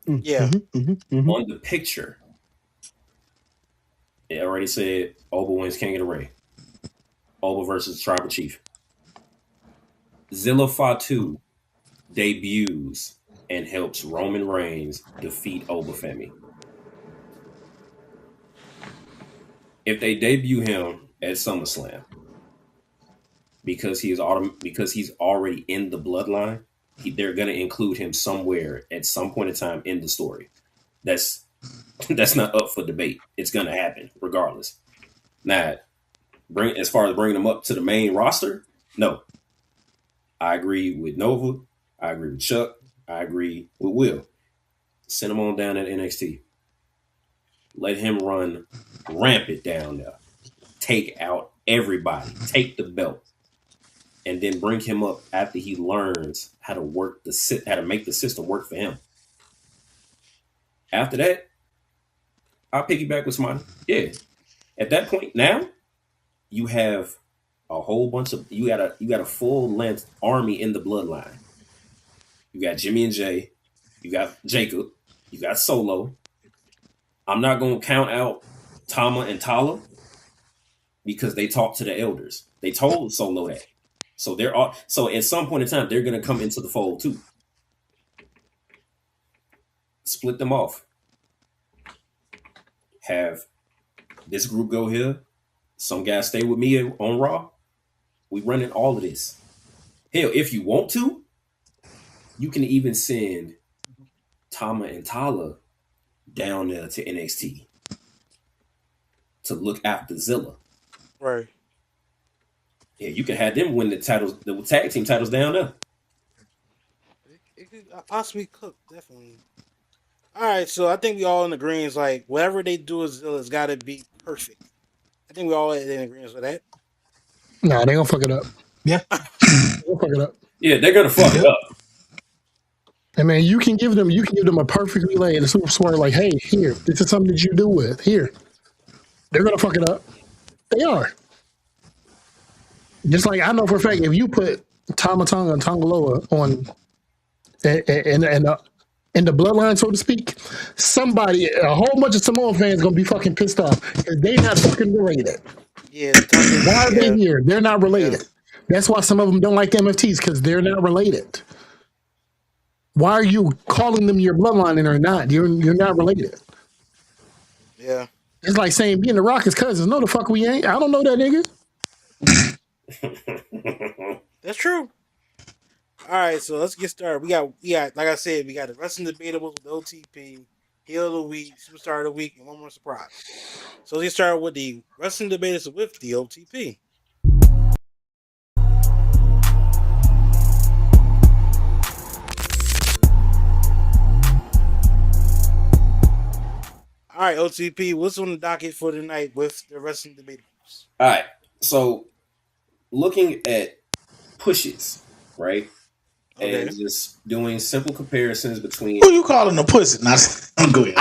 Yeah. On the picture, it already said Oba wins King of the Ring. Oba versus Tribal Chief. Zilla Fatu debuts and helps Roman Reigns defeat Oba Femi. If they debut him at SummerSlam, because he's already in the bloodline, they're going to include him somewhere at some point in time in the story. That's not up for debate. It's going to happen regardless. Now, as far as bringing them up to the main roster, no. I agree with Nova. I agree with Chuck. I agree with Will. Send him on down at NXT. Let him run rampant down there. Take out everybody. Take the belt. And then bring him up after he learns how to make the system work for him. After that, I'll piggyback with somebody. Yeah. At that point now, you have a whole bunch of you got a full length army in the bloodline. You got Jimmy and Jay, you got Jacob, you got Solo. I'm not gonna count out Tama and Tala because they talked to the elders. They told Solo that. So at some point in time, they're gonna come into the fold too. Split them off. Have this group go here. Some guys stay with me on Raw. We running all of this. Hell, if you want to, you can even send Tama and Tala down there to NXT to look after Zilla. Right. Yeah, you can have them win the titles, the tag team titles down there. It could possibly cook, definitely. All right, so I think we all in agreement. Like whatever they do with Zilla, it's got to be perfect. I think we all in agreement with that. Nah, they gonna fuck it up. Yeah, they'll fuck it up. Yeah, they're gonna fuck it up. I mean, you can give them a perfect relay and a super smart. Like, hey, here, this is something that you do with here. They're gonna fuck it up. They are. Just like I know for a fact, if you put Tama Tonga and Tongaloa on in the bloodline, so to speak, a whole bunch of Samoan fans gonna be fucking pissed off because they not fucking related. Yeah. Why are they here? They're not related. Yeah. That's why some of them don't like MFTs because they're not related. Why are you calling them your bloodline and they're not? You're not related. Yeah. It's like saying being the Rock is cousins. No, the fuck we ain't. I don't know that nigga. That's true. All right, so let's get started. We got like I said, we got the wrestling debatable with OTP, Heel of the Week, Superstar of the Week, and one more surprise. So let's get started with the wrestling debaters with the OTP. All right, OTP, what's on the docket for tonight with the wrestling debaters? All right, so looking at pushes, right? Okay. And just doing simple comparisons between. Who you calling a pussy? I'm good.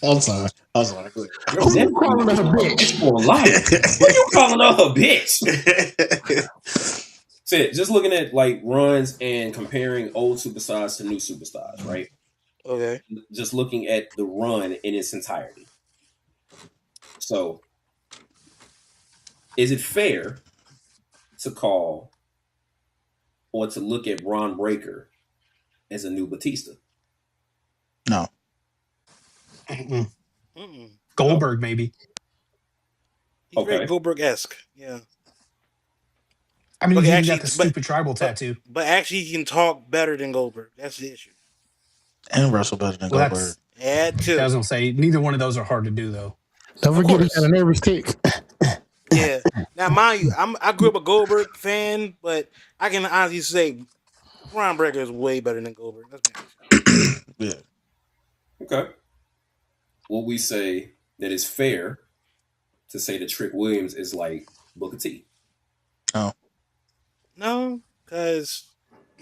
I'm sorry. Go ahead. Who you calling her a bitch? Who you calling her a bitch? So just looking at like runs and comparing old superstars to new superstars, right? Okay. Just looking at the run in its entirety. So, is it fair to call or to look at Braun Breaker as a new Batista? No. Goldberg, maybe. He's very Goldberg-esque, yeah. I mean, he got the stupid tribal tattoo. But actually, he can talk better than Goldberg. That's the issue. And wrestle better than Goldberg. Yeah, too. I was going to say, neither one of those are hard to do, though. Don't forget he got a nervous tick. Yeah. Now, mind you, I grew up a Goldberg fan, but I can honestly say Braun Breaker is way better than Goldberg. Yeah. Okay. Will we say that it's fair to say that Trick Williams is like Booker T? No. Because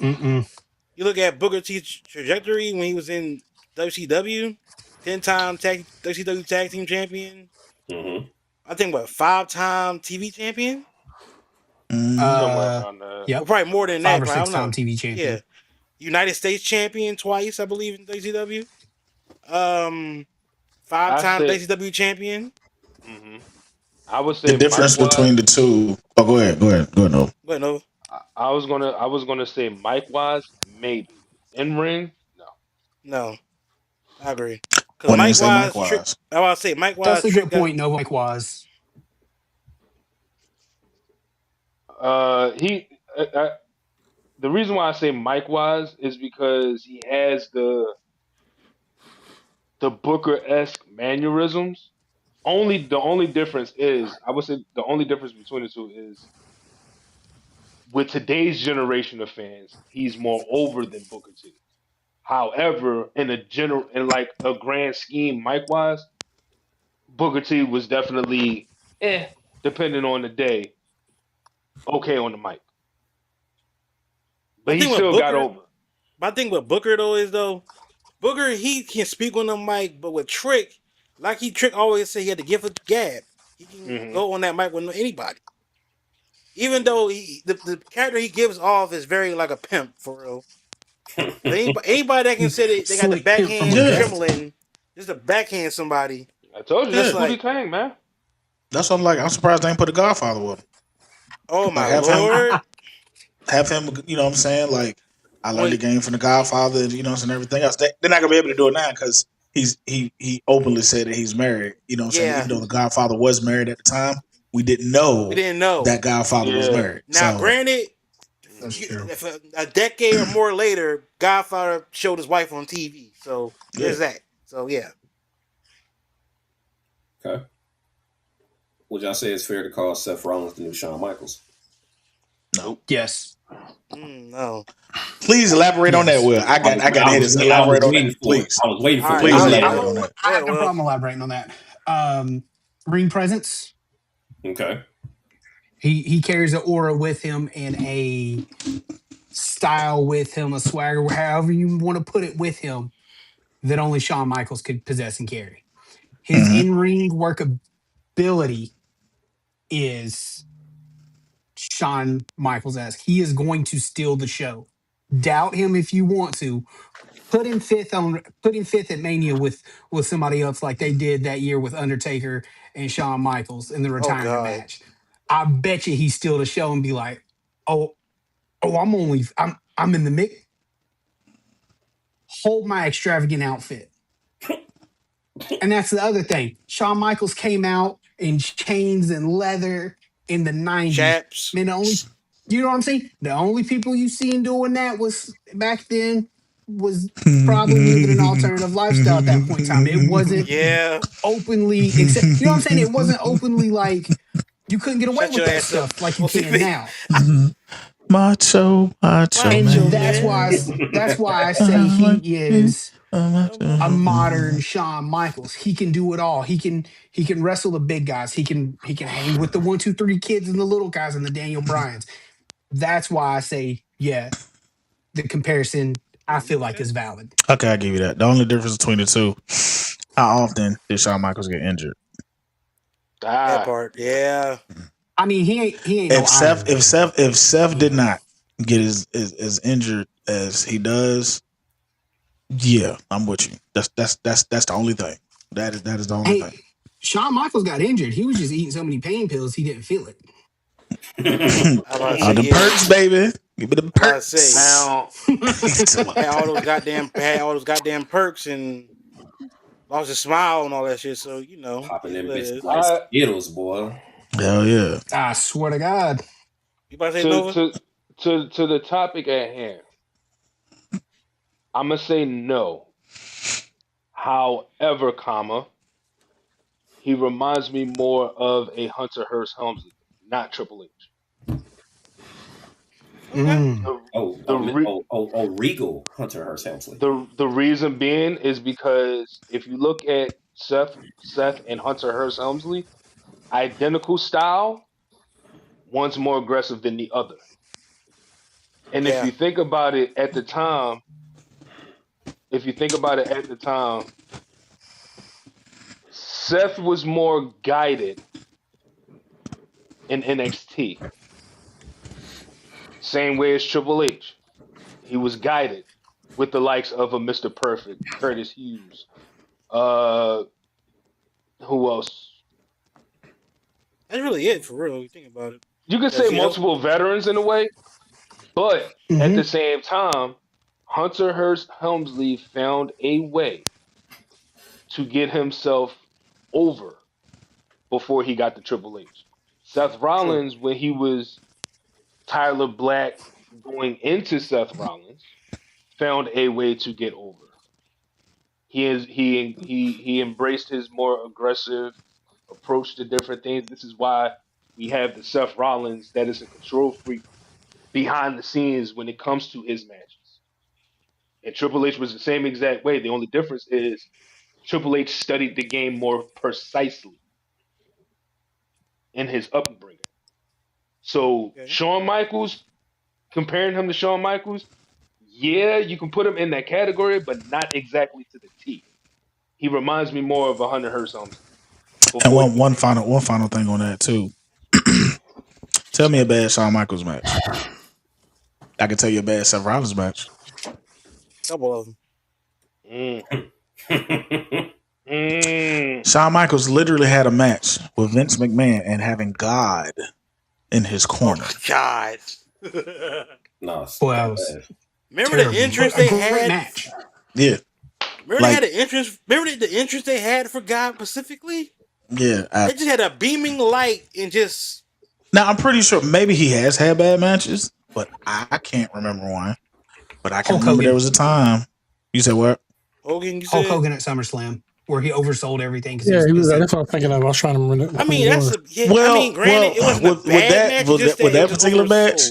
Mm-mm. you look at Booker T's trajectory when he was in WCW, 10-time WCW Tag Team Champion. Mm-hmm. I think, 5-time TV champion? somewhere Uh, around that. Or yep. probably more than 5 that. or Probably, I 6 don't time know. TV Yeah. champion. United States champion twice, I believe, in WCW. Um, I 5-time say, WCW champion. hmm I would The say Mike difference between Wise. the two. Oh, go ahead. No. But no, I was gonna say Mike Wise, maybe. In ring, no. no, I agree. Because When they Mike say Mike Wise, Trick, Wise, I want to say Mike That's Wise, a Trick good got. point. No, Mike was. He. The reason why I say Mike Wise is because he has the Booker esque mannerisms. The only difference is, I would say the only difference between the two is, with today's generation of fans, he's more over than Booker T. However, in like a grand scheme, Mike Wise, Booker T was definitely, depending on the day, okay on the mic, My but he thing with still got Booker, over. my thing with Booker though is Booker he can speak on the mic, but with Trick, like Trick always say he had the gift of gab. He can Hmm. go on that mic with anybody. Even though the character he gives off is very like a pimp for real. But anybody that can say they got the Slick pimp from a backhand yeah, gun. trembling, just to backhand somebody, I told you it's that's yeah. Scooty like, Kang, man. That's what I'm like. I'm surprised they ain't put the Godfather with him. oh Like my lord. have him. You know what I'm saying? Like I learned the When game from the Godfather. You know, and everything else. They're not gonna be able to do it now because he openly said that he's married. You know what I'm saying? yeah, Even though the Godfather was married at the time, we didn't we know didn't know. that Godfather was Yeah, married. Now, So granted, That's true. if a decade or more later, Godfather showed his wife on TV, so yeah. there's that. So yeah, Okay. Would y'all say it's fair to call Seth Rollins the new Shawn Michaels? No. Yes. no. Please elaborate on that, Yes. Will. I got to hit this. I was Elaborate on that, waiting for it. please. I was waiting All for right, it. Please I'll let elaborate go. on that. Go I have ahead, no Will. problem elaborating on that. Ring presence. Okay. He carries an aura with him and a style with him, a swagger, however you want to put it, with him that only Shawn Michaels could possess and carry. His Mm-hmm. in-ring workability is Shawn Michaels-esque. He is going to steal the show. Doubt him if you want to. Put him fifth at Mania with somebody else like they did that year with Undertaker and Shawn Michaels in the Oh retirement God, match. I bet you he steal the show and be like, oh, I'm in the mix. Hold my extravagant outfit. And that's the other thing. Shawn Michaels came out in chains and leather in the 90s. chaps. Man, you know what I'm saying? The only people you seen doing that was back then was probably living an alternative lifestyle at that point in time. It wasn't Yeah, openly accept. You know what I'm saying? It wasn't openly like you couldn't get away shut with your that ass up stuff like you on can TV. now. Macho Macho And man. man. that's why I say he is Come a on. modern Shawn Michaels. He can do it all. He can wrestle the big guys. He can hang with the 1, 2, 3 kids and the little guys and the Daniel Bryans. That's why I say, yeah, the comparison I feel like Okay. is valid. Okay, I give you that. The only difference between the two, how often did Shawn Michaels get injured? That ah, part. Yeah. I mean, he ain't no Iron Man. If Seth did not get as injured as he does, yeah, I'm with you. That's the only thing. That is the only thing. Hey, Shawn Michaels got injured. He was just eating so many pain pills he didn't feel it. I about to say The yeah. perks, baby. Give me the I about to say perks. now, had all those goddamn perks and lost his smile and all that shit. So Popping it's them what it bitches is. like I Skittles, boy. Hell yeah. I swear to God. You about to say to Nova? to to the topic at hand, I'm gonna say no. However, he reminds me more of a Hunter Hearst Helmsley, not Triple H. Okay. Mm. The the re, Regal Hunter Hearst Helmsley. the reason being is because if you look at Seth and Hunter Hearst Helmsley, identical style, one's more aggressive than the other. And if you think about it at the time, Seth was more guided in NXT. Same way as Triple H. He was guided with the likes of a Mr. Perfect, Curtis Hughes. Who else? That's really it for real. You think about it. You could say multiple veterans in a way, but at the same time, Hunter Hearst Helmsley found a way to get himself over before he got to Triple H. Seth Rollins, when he was Tyler Black going into Seth Rollins, found a way to get over. He embraced his more aggressive approach to different things. This is why we have the Seth Rollins that is a control freak behind the scenes when it comes to his matches. And Triple H was the same exact way. The only difference is Triple H studied the game more precisely in his upbringing. So Shawn Michaels, comparing him to Shawn Michaels, yeah, you can put him in that category, but not exactly to the T. He reminds me more of a Hunter Hearst Helmsley. And one final thing on that too. Tell me a bad Shawn Michaels match. I can tell you a bad Seth Rollins match. Couple of them. Shawn Michaels literally had a match with Vince McMahon and having God in his corner. Oh, God. No, remember the entrance they had? Match. Yeah. Remember they had the entrance. Remember the entrance they had for God specifically? Yeah. They just had a beaming light and just. Now I'm pretty sure maybe he has had bad matches, but I can't remember one. But I can remember there was a time. You said what? Hogan. Hulk Hogan at SummerSlam, where he oversold everything. Yeah, he was. That's what I was thinking of. I was trying to remember. I mean, that's a. Yeah, I mean, granted, it wasn't a bad match. With that particular match,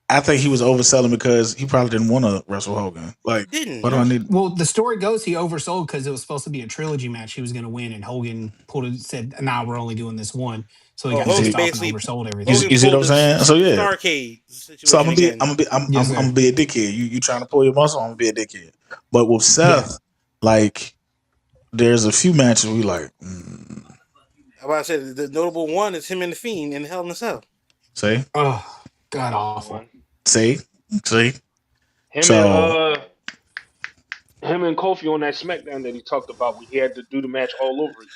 I think he was overselling because he probably didn't want to wrestle Hogan. Like, what do I need? Well, the story goes he oversold because it was supposed to be a trilogy match. He was going to win, and Hogan said, "Nah, we're only doing this one." So he got pissed off and oversold everything. You see what I'm saying? So yeah. Starcade. So I'm gonna be a dickhead. You trying to pull your muscle? I'm gonna be a dickhead. But with Seth, like, there's a few matches we like. How I said the notable one is him and the Fiend in Hell in a Cell. See? Oh, god awful. See? Him and Kofi on that SmackDown that he talked about, he had to do the match all over again.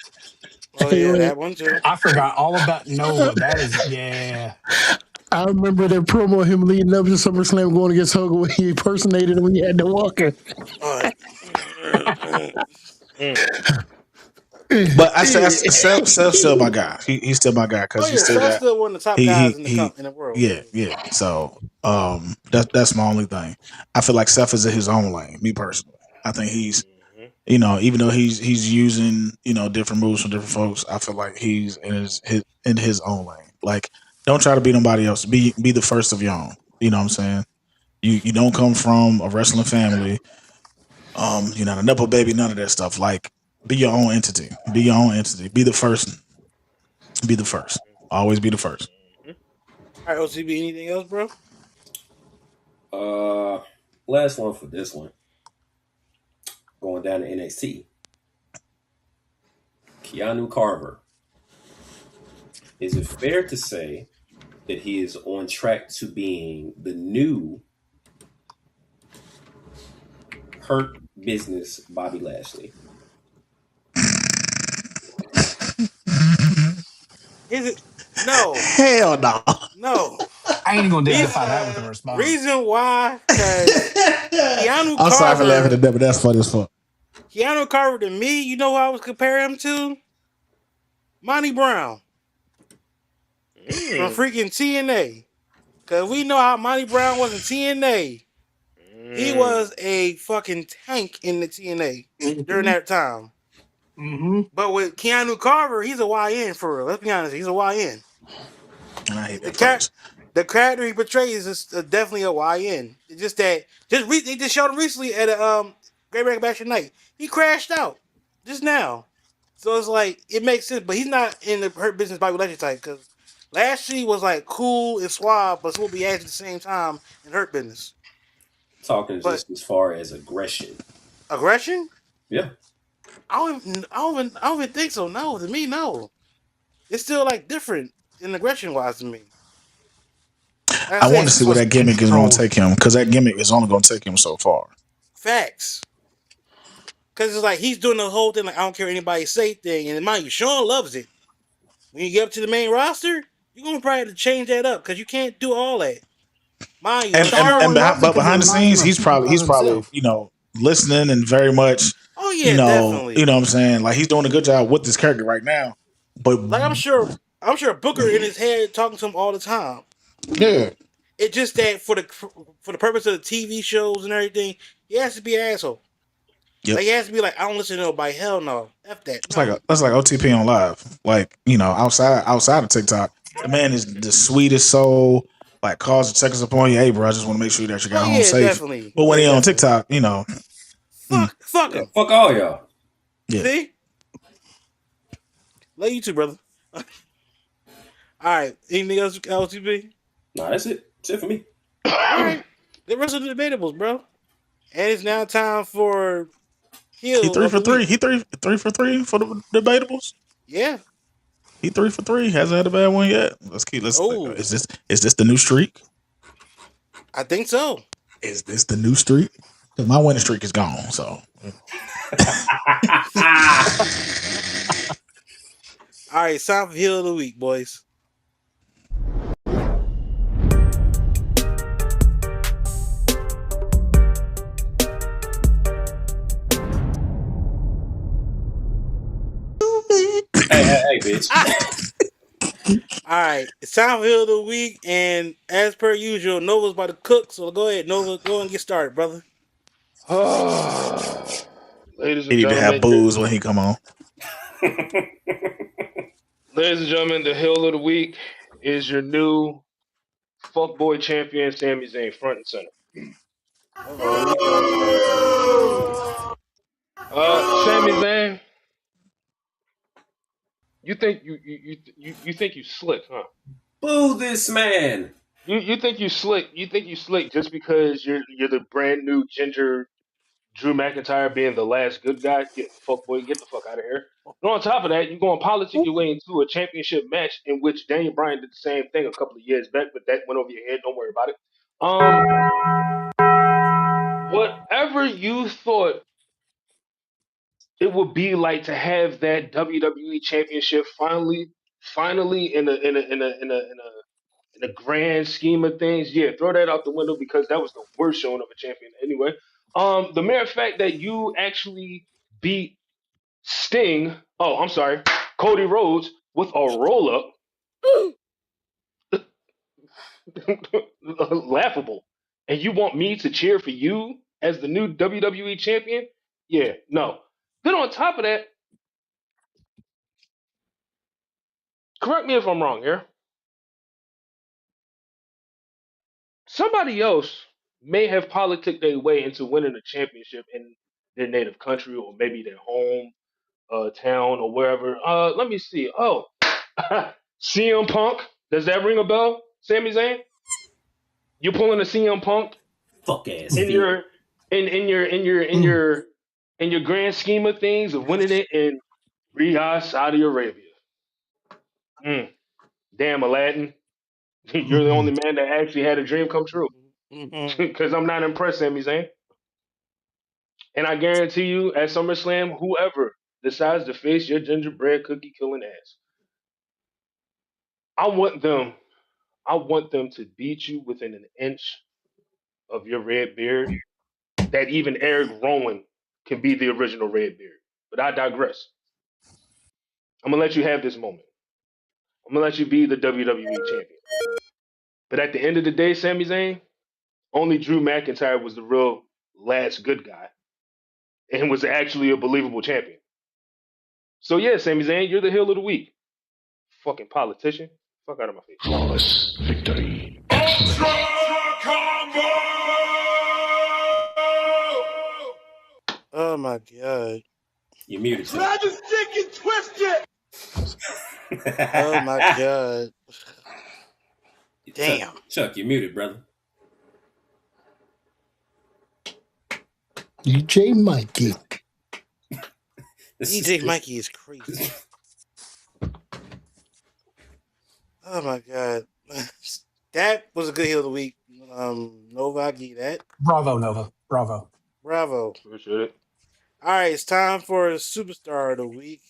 Oh yeah, that one too. I forgot all about Nova. That is I remember that promo of him leading up to SummerSlam going against Hogan when he impersonated him when he had the walker. But I said Seth's still my guy. He's still my guy because he's still one of the top guys in the world. Yeah. So that's my only thing. I feel like Seth is in his own lane. Me personally, I think he's even though he's using different moves from different folks, I feel like he's in his own lane. Like, don't try to be nobody else. Be the first of your own. You know what I'm saying? You don't come from a wrestling family. You're not a nipple baby. None of that stuff. Like, be your own entity. Be your own entity. Be the first. Be the first. Always be the first. All right, OCB. Anything else, bro? Last one for this one. Going down to NXT. Keanu Carver. Is it fair to say that he is on track to being the new Hurt Business Bobby Lashley? Is it? No. Hell no. No. I ain't gonna dignify that with a response. Reason why? Because Keanu Carver. I'm sorry for laughing at that, but that's funny as fuck. Keanu Carver to me, you know who I was comparing him to? Monty Brown. From freaking TNA. Because we know how Monty Brown was in TNA. He was a fucking tank in the TNA during that time. But with Keanu Carver, he's a YN for real. Let's be honest, he's a YN. And I hate that the character he portrays is definitely a YN. It's just that they just showed him recently at a Great American Bash Night. He crashed out just now, so it's like it makes sense. But he's not in the Hurt Business Bobby Lashley type because Lashley was like cool and suave, but still be at the same time in Hurt Business. Talking just as far as aggression. Aggression? Yeah. I don't even think so. No, to me, no. It's still like different in aggression wise to me. I want to see where that gimmick is going to take him, because that gimmick is only going to take him so far. Facts. Because it's like he's doing the whole thing like I don't care what anybody say thing, and mind you, Sean loves it. When you get up to the main roster, you're gonna probably have to change that up because you can't do all that. Mind you, but behind the scenes, he's probably listening and very much. Oh yeah, definitely. You know what I'm saying? Like he's doing a good job with this character right now. But like I'm sure Booker in his head talking to him all the time. Yeah. It's just that for the purpose of the TV shows and everything, he has to be an asshole. Yep. Like he has to be like, I don't listen to nobody. Hell no. F that. It's that's like OTP on live. Like, outside of TikTok, the man is the sweetest soul. Like calls and checks upon you. Hey, bro, I just want to make sure that you got home safe. Definitely. But when he on TikTok, fuck him. Fuck all y'all. Yeah. See? Love you too, brother. All right. Anything else, LTB? Nah, that's it. That's it for me. All right. The rest of the debatables, bro. And it's now time for He 3 for 3. He 3 for 3 for the debatables. Yeah. He 3 for 3. Hasn't had a bad one yet. Let's is this the new streak? I think so. Is this the new streak? Because my winning streak is gone. So. All right, it's time for Heel of the Week, boys. Hey, bitch. All right, it's time for Heel of the Week, and as per usual, Nova's about to cook, so go ahead, Nova, go and get started, brother. Ladies and he need to have booze when he come on. Ladies and gentlemen, the Heel of the Week is your new fuckboy champion, Sami Zayn, front and center. Sami Zayn, you think you think you slick, huh? Boo this man. You think you slick? You think you slick just because you're the brand new ginger Drew McIntyre being the last good guy? Get the fuck out of here. And on top of that, you're going to politic your way into a championship match in which Daniel Bryan did the same thing a couple of years back, but that went over your head. Don't worry about it. Whatever you thought it would be like to have that WWE Championship finally in a grand scheme of things, yeah, throw that out the window because that was the worst showing of a champion anyway. The mere fact that you actually beat Cody Rhodes with a roll up, laughable. And you want me to cheer for you as the new WWE champion? Yeah, no. Then on top of that, correct me if I'm wrong here. Somebody else may have politicked their way into winning a championship in their native country or maybe their home town or wherever. Let me see. Oh, CM Punk. Does that ring a bell, Sami Zayn? You're pulling a CM Punk fuck ass in your grand scheme of things of winning it in Riyadh, Saudi Arabia. Damn, Aladdin. You're the only man that actually had a dream come true. Because I'm not impressed, Sami Zayn. And I guarantee you, at SummerSlam, whoever decides to face your gingerbread cookie killing ass, I want them to beat you within an inch of your red beard. That even Eric Rowan can be the original red beard. But I digress. I'm gonna let you have this moment. I'm gonna let you be the WWE champion. But at the end of the day, Sami Zayn, only Drew McIntyre was the real last good guy and was actually a believable champion. So yeah, Sami Zayn, you're the heel of the week. Fucking politician. Fuck out of my face. Flawless victory. Ultra Combo! Oh my god. You muted. Grab his dick and twist it! Oh my god. Damn. Chuck, you're muted, brother. DJ Mikey. DJ Mikey is crazy. Oh my god. That was a good heel of the week. Nova, I give you that. Bravo, Nova. Bravo. Appreciate it. All right, it's time for Superstar of the Week.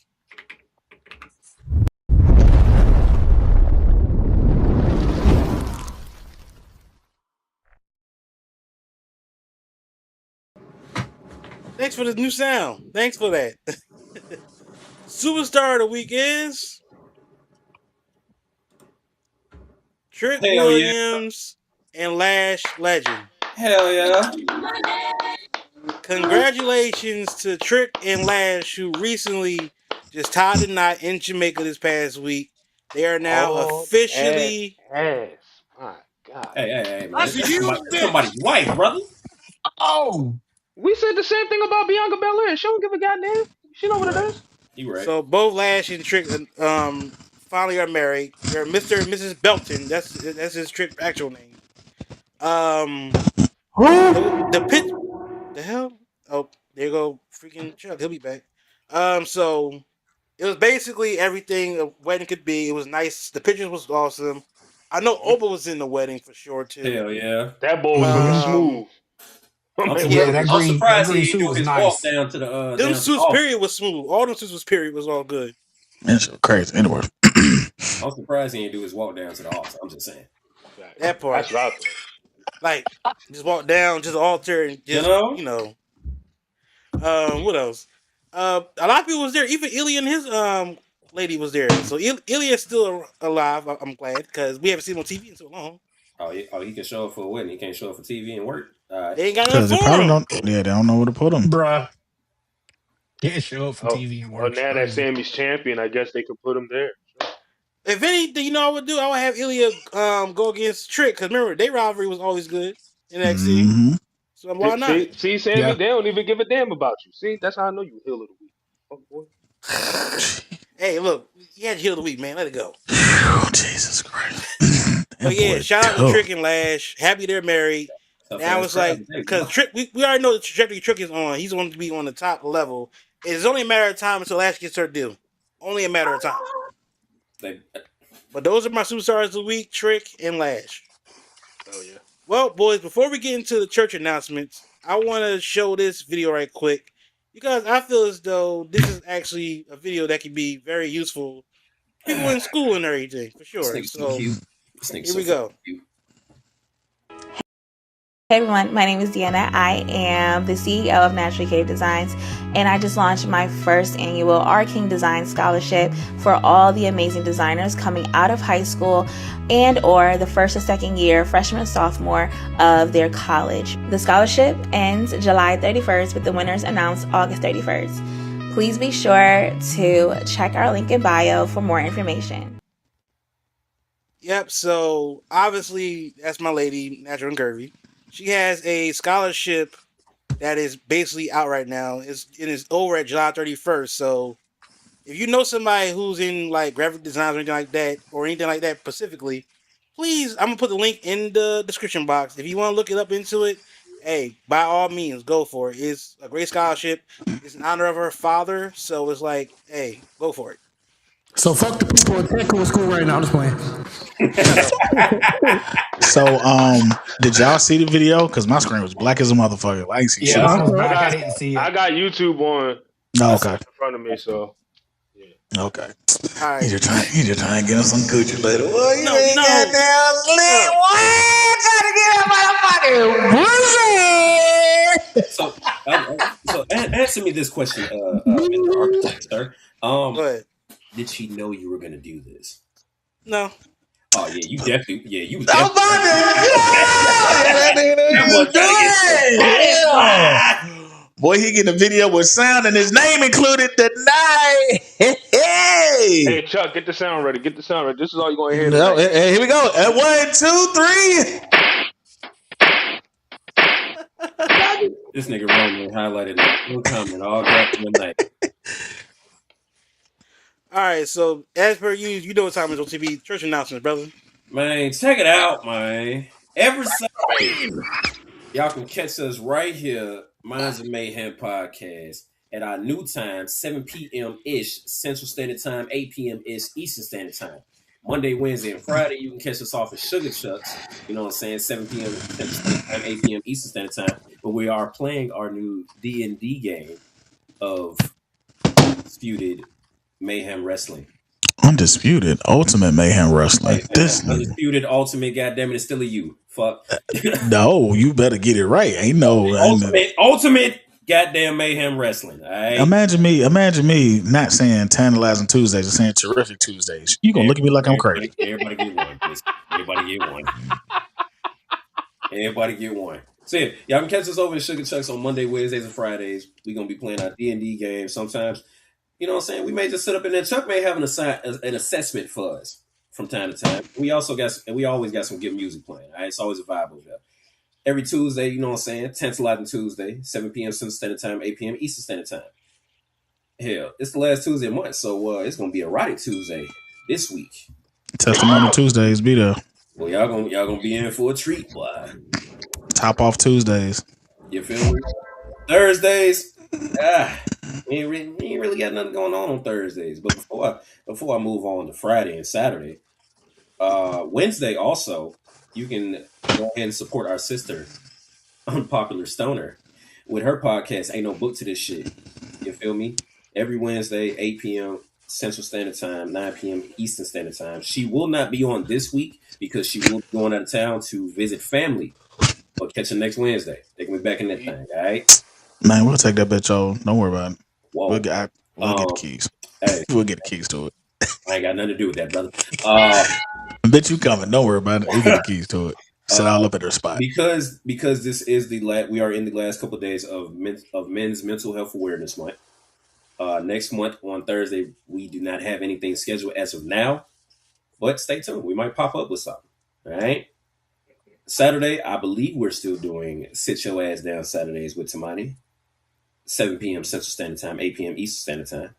Thanks for the new sound. Thanks for that. Superstar of the Week is Trick Hell Williams and Lash Legend. Hell yeah. Congratulations to Trick and Lash, who recently just tied the knot in Jamaica this past week. They are now officially. My God. Hey, man. That's somebody's wife, brother. Oh, We said the same thing about Bianca Belair. She don't give a goddamn. She know what it is. You right. So both Lash and Trick finally are married. They're Mr. and Mrs. Belton. That's his Trick actual name. The pitch. The hell? Oh, there you go. Freaking Chuck. He'll be back. So it was basically everything a wedding could be. It was nice. The pictures was awesome. I know Oprah was in the wedding for sure too. Hell yeah. That boy was looking smooth. I'm surprised he didn't do his nice. walk down to the. Them suits period was smooth. All them suits was period was all good. That's crazy. Anyway, I'm surprised he didn't do his walk down to the altar. I'm just saying. That part. That's right. Like just walk down to the altar and just you know. What else? A lot of people was there. Even Ilya and his lady was there. So Ilya's still alive. I'm glad because we haven't seen him on TV in so long. Oh, he can show up for a wedding. He can't show up for TV and work. They ain't got nothing for him. They don't know where to put him, bruh. Can't show up for TV and work. Now that Sammy's champion, I guess they could put him there. Sure. If anything, you know, I would have Ilya go against Trick because remember their rivalry was always good in NXT. Mm-hmm. So why not? See, Sammy, they don't even give a damn about you. See, that's how I know you heel of the week. Oh, boy. Hey, look, you had your heel of the week, man. Let it go. Oh, Jesus Christ. But yeah, shout out to Trick and Lash. Happy they're married. Now it's like because Trick, we already know the trajectory Trick is on. He's going to be on the top level. It's only a matter of time until Lash gets her due. Only a matter of time. But those are my superstars of the week: Trick and Lash. Oh yeah. Well, boys, before we get into the church announcements, I want to show this video right quick because I feel as though this is actually a video that can be very useful for people in school and everything, for sure. So here we go. Hey everyone, my name is Deanna. I am the CEO of Naturally Cave Designs, and I just launched my first annual Our King Design Scholarship for all the amazing designers coming out of high school and or the first or second year, freshman or sophomore of their college. The scholarship ends July 31st with the winners announced August 31st. Please be sure to check our link in bio for more information. Yep, so obviously that's my lady, Natural and Curvy. She has a scholarship that is basically out right now. It is over at July 31st. So if you know somebody who's in like graphic design or anything like that specifically, please, I'm gonna put the link in the description box. If you want to look it up into it, hey, by all means, go for it. It's a great scholarship. It's in honor of her father, so it's like, hey, go for it. So fuck the people at technical school right now. I'm just playing. So, did y'all see the video? Because my screen was black as a motherfucker. I ain't see shit. I didn't see it. I got YouTube on. Okay. In front of me, so. Yeah. Okay. All right. You just trying to get him some Gucci later. Well, you ain't no. got down lit. What? Trying to get that motherfucker. So answer me this question, Mr. Architect, sir. Go ahead. Did she know you were gonna do this? No. Oh yeah, you definitely. Yeah, you. Boy, he getting a video with sound and his name included tonight. Hey Chuck, get the sound ready. This is all you're gonna hear. No, hey, here we go. At 1, 2, 3. This nigga Roman highlighted no comment all goddamn night. All right, so as per you know what time is on TV. Church announcements, brother. Man, check it out, man. Every Sunday, y'all can catch us right here, Minds of Mayhem podcast, at our new time, 7 p.m. ish Central Standard Time, 8 p.m. ish Eastern Standard Time. Monday, Wednesday, and Friday, you can catch us off at Sugar Chucks. You know what I'm saying? 7 p.m. Central Standard Time, 8 p.m. Eastern Standard Time. But we are playing our new D&D game of Undisputed Mayhem Wrestling. Undisputed Ultimate Mayhem Wrestling. Hey, Undisputed Ultimate, goddammit, it's still a you. Fuck. No, you better get it right. Ain't no Ultimate goddamn Mayhem Wrestling. All right? Imagine me not saying Tantalizing Tuesdays, and saying Terrific Tuesdays. You gonna look at me like I'm crazy. Everybody get one. Everybody get one. Everybody get one. So yeah, y'all can catch us over at Sugar Chucks on Monday, Wednesdays, and Fridays. We're gonna be playing our D&D game. Sometimes, you know what I'm saying, we may just sit up in there. Chuck may have an assessment for us from time to time. We always got some good music playing. All right? It's always a vibe over there. Every Tuesday, you know what I'm saying, Tantalizing Tuesday, 7 p.m. Central Standard Time, 8 p.m. Eastern Standard Time. Hell, it's the last Tuesday of the month, so it's gonna be Erotic Tuesday this week. Testimony Tuesdays, be there. Well, y'all gonna be in for a treat, boy. Top off Tuesdays. You feel me? Thursdays, we ain't really got nothing going on Thursdays. But before I move on to Friday and Saturday, Wednesday also, you can go ahead and support our sister, Unpopular Stoner, with her podcast. Ain't no book to this shit. You feel me? Every Wednesday, 8 p.m. Central Standard Time, 9 p.m. Eastern Standard Time. She will not be on this week because she will be going out of town to visit family. But catch her next Wednesday. They can be back in that thing, all right? Man, we'll take that bitch, y'all. Don't worry about it. Whoa. We'll get the keys. Hey, we'll get the keys to it. I ain't got nothing to do with that, brother. Bitch, you coming. Don't worry about it. We'll get the keys to it. Sit all up at her spot. Because this is we are in the last couple of days of Men's Mental Health Awareness Month. Next month on Thursday, we do not have anything scheduled as of now, but stay tuned. We might pop up with something. All right. Saturday, I believe we're still doing Sit Your Ass Down Saturdays with Tamani. 7 p.m. Central Standard Time, 8 p.m. Eastern Standard Time.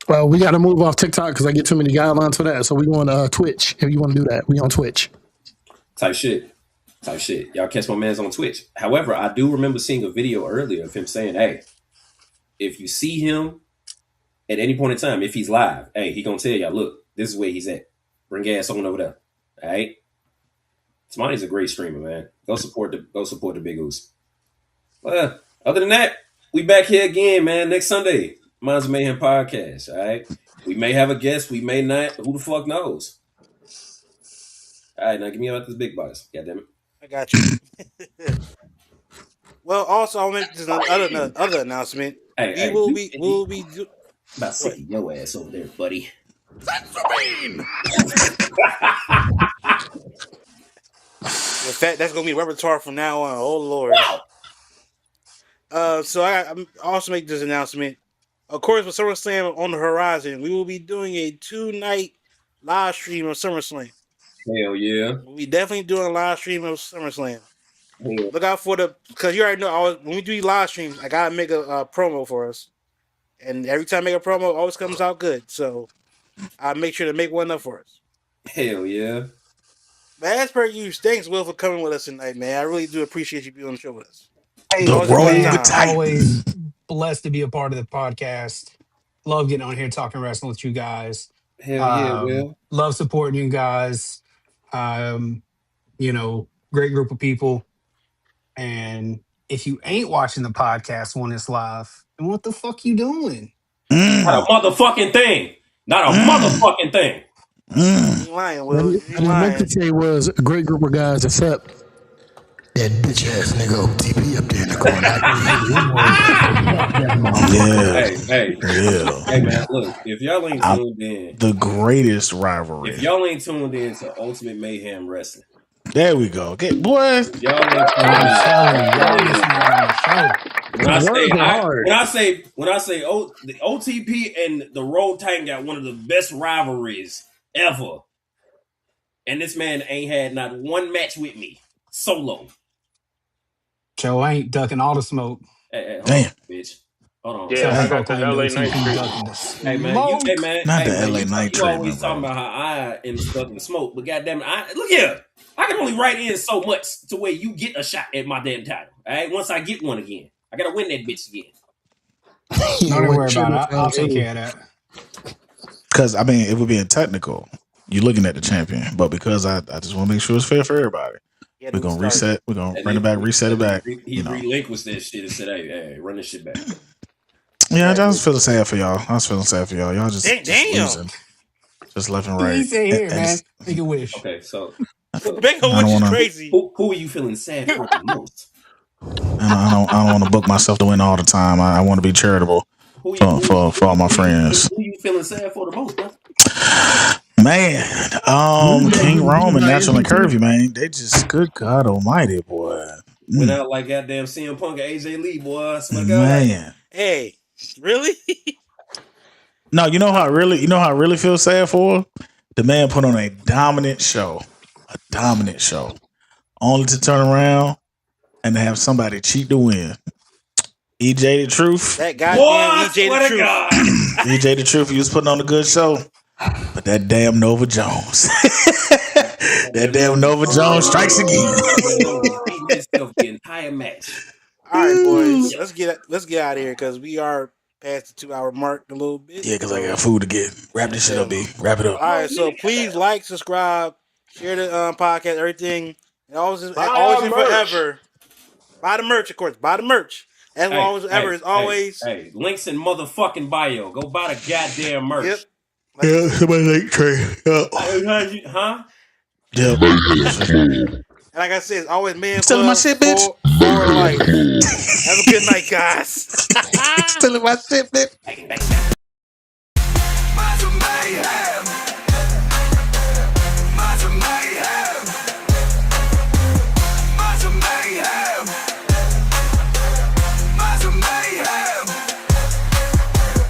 Well, we got to move off TikTok because I get too many guidelines for that. So we on Twitch. If you want to do that, we on Twitch. Type shit. Y'all catch my man's on Twitch. However, I do remember seeing a video earlier of him saying, hey, if you see him at any point in time, if he's live, hey, he gonna tell y'all, look, this is where he's at. Bring gas on over there. All right? Tamani's a great streamer, man. Go support the Big Oos. Well, other than that, we back here again, man. Next Sunday, Minds of Mayhem podcast. All right, we may have a guest, we may not. Who the fuck knows? All right, now give me about this big box. God damn it. I got you. Well, also I'll make this other announcement. We will be about sitting your ass over there, buddy. That's gonna be repertoire from now on. Oh Lord. So I'm also make this announcement. Of course, with SummerSlam on the horizon, we will be doing a 2-night live stream of SummerSlam. Hell yeah. We'll be definitely doing a live stream of SummerSlam. Yeah. Look out for because you already know when we do live streams, I gotta make a promo for us. And every time I make a promo, it always comes out good. So I'll make sure to make one up for us. Hell yeah. But as per you, thanks, Will, for coming with us tonight, man. I really do appreciate you being on the show with us. Hey, always blessed to be a part of the podcast. Love getting on here talking wrestling with you guys. Hell yeah, Will. Love supporting you guys. Great group of people. And if you ain't watching the podcast when it's live, then what the fuck you doing? Not a motherfucking thing. Not a motherfucking thing. You lying, Will. What I meant to say was a great group of guys, except that bitch ass nigga OTP up there in the corner. Hey, man, look, if y'all ain't tuned in, the greatest rivalry. If y'all ain't tuned in to Ultimate Mayhem Wrestling, there we go. Okay, boys. Y'all ain't tuned in. When I say the OTP and the Road Titan got one of the best rivalries ever, and this man ain't had not one match with me solo. Joe ain't ducking all the smoke. Hey, damn, bitch. Hold on. Yeah, I got the LA Knight streak. Hey man, Not the LA Knight you always treatment, talking bro. about how I am stuck in smoke, but goddamn it, look here. I can only write in so much to where you get a shot at my damn title. All right, once I get one again, I gotta win that bitch again. Don't even worry about it. I'll take care of that. Because I mean, if we're being technical, you're looking at the champion, but because I just want to make sure it's fair for everybody. We're gonna reset. We're gonna bring it back, reset it back. He relinquished that shit and said, "Hey, run this shit back." Yeah, I just feel sad for y'all. I was feeling sad for y'all. Y'all just losing, just left and right. He said, "Here, man, make a wish." Okay, so make a wish is crazy. Who are you feeling sad for the most? I don't want to book myself to win all the time. I want to be charitable for all my friends. Who you feeling sad for the most, bro? Man, King Rome and Natural and Curvy, man, they just good God Almighty, boy. Without like goddamn CM Punk and AJ Lee, boy. I swear to God. Man, hey, really? No, you know how I really feel sad for? The man put on a dominant show, only to turn around and to have somebody cheat to win. EJ the Truth. That goddamn EJ the Truth. EJ the Truth, he was putting on a good show. But that damn Nova Jones. That damn Nova Jones strikes again. The entire match. All right, boys. Let's get out of here because we are past the 2-hour mark a little bit. Yeah, because I got food to get. Wrap this shit up, B. Wrap it up. All right, so please like, subscribe, share the podcast, everything. And always and forever. Buy the merch, of course. Buy the merch. As long as ever is always. Hey, links in motherfucking bio. Go buy the goddamn merch. Yep. Yeah, somebody like Trey. Huh? Yep. And like I said, it's always man. Stealing my shit, bitch. For life. Have a good night, guys. Stealing my shit, bitch. Mayhem.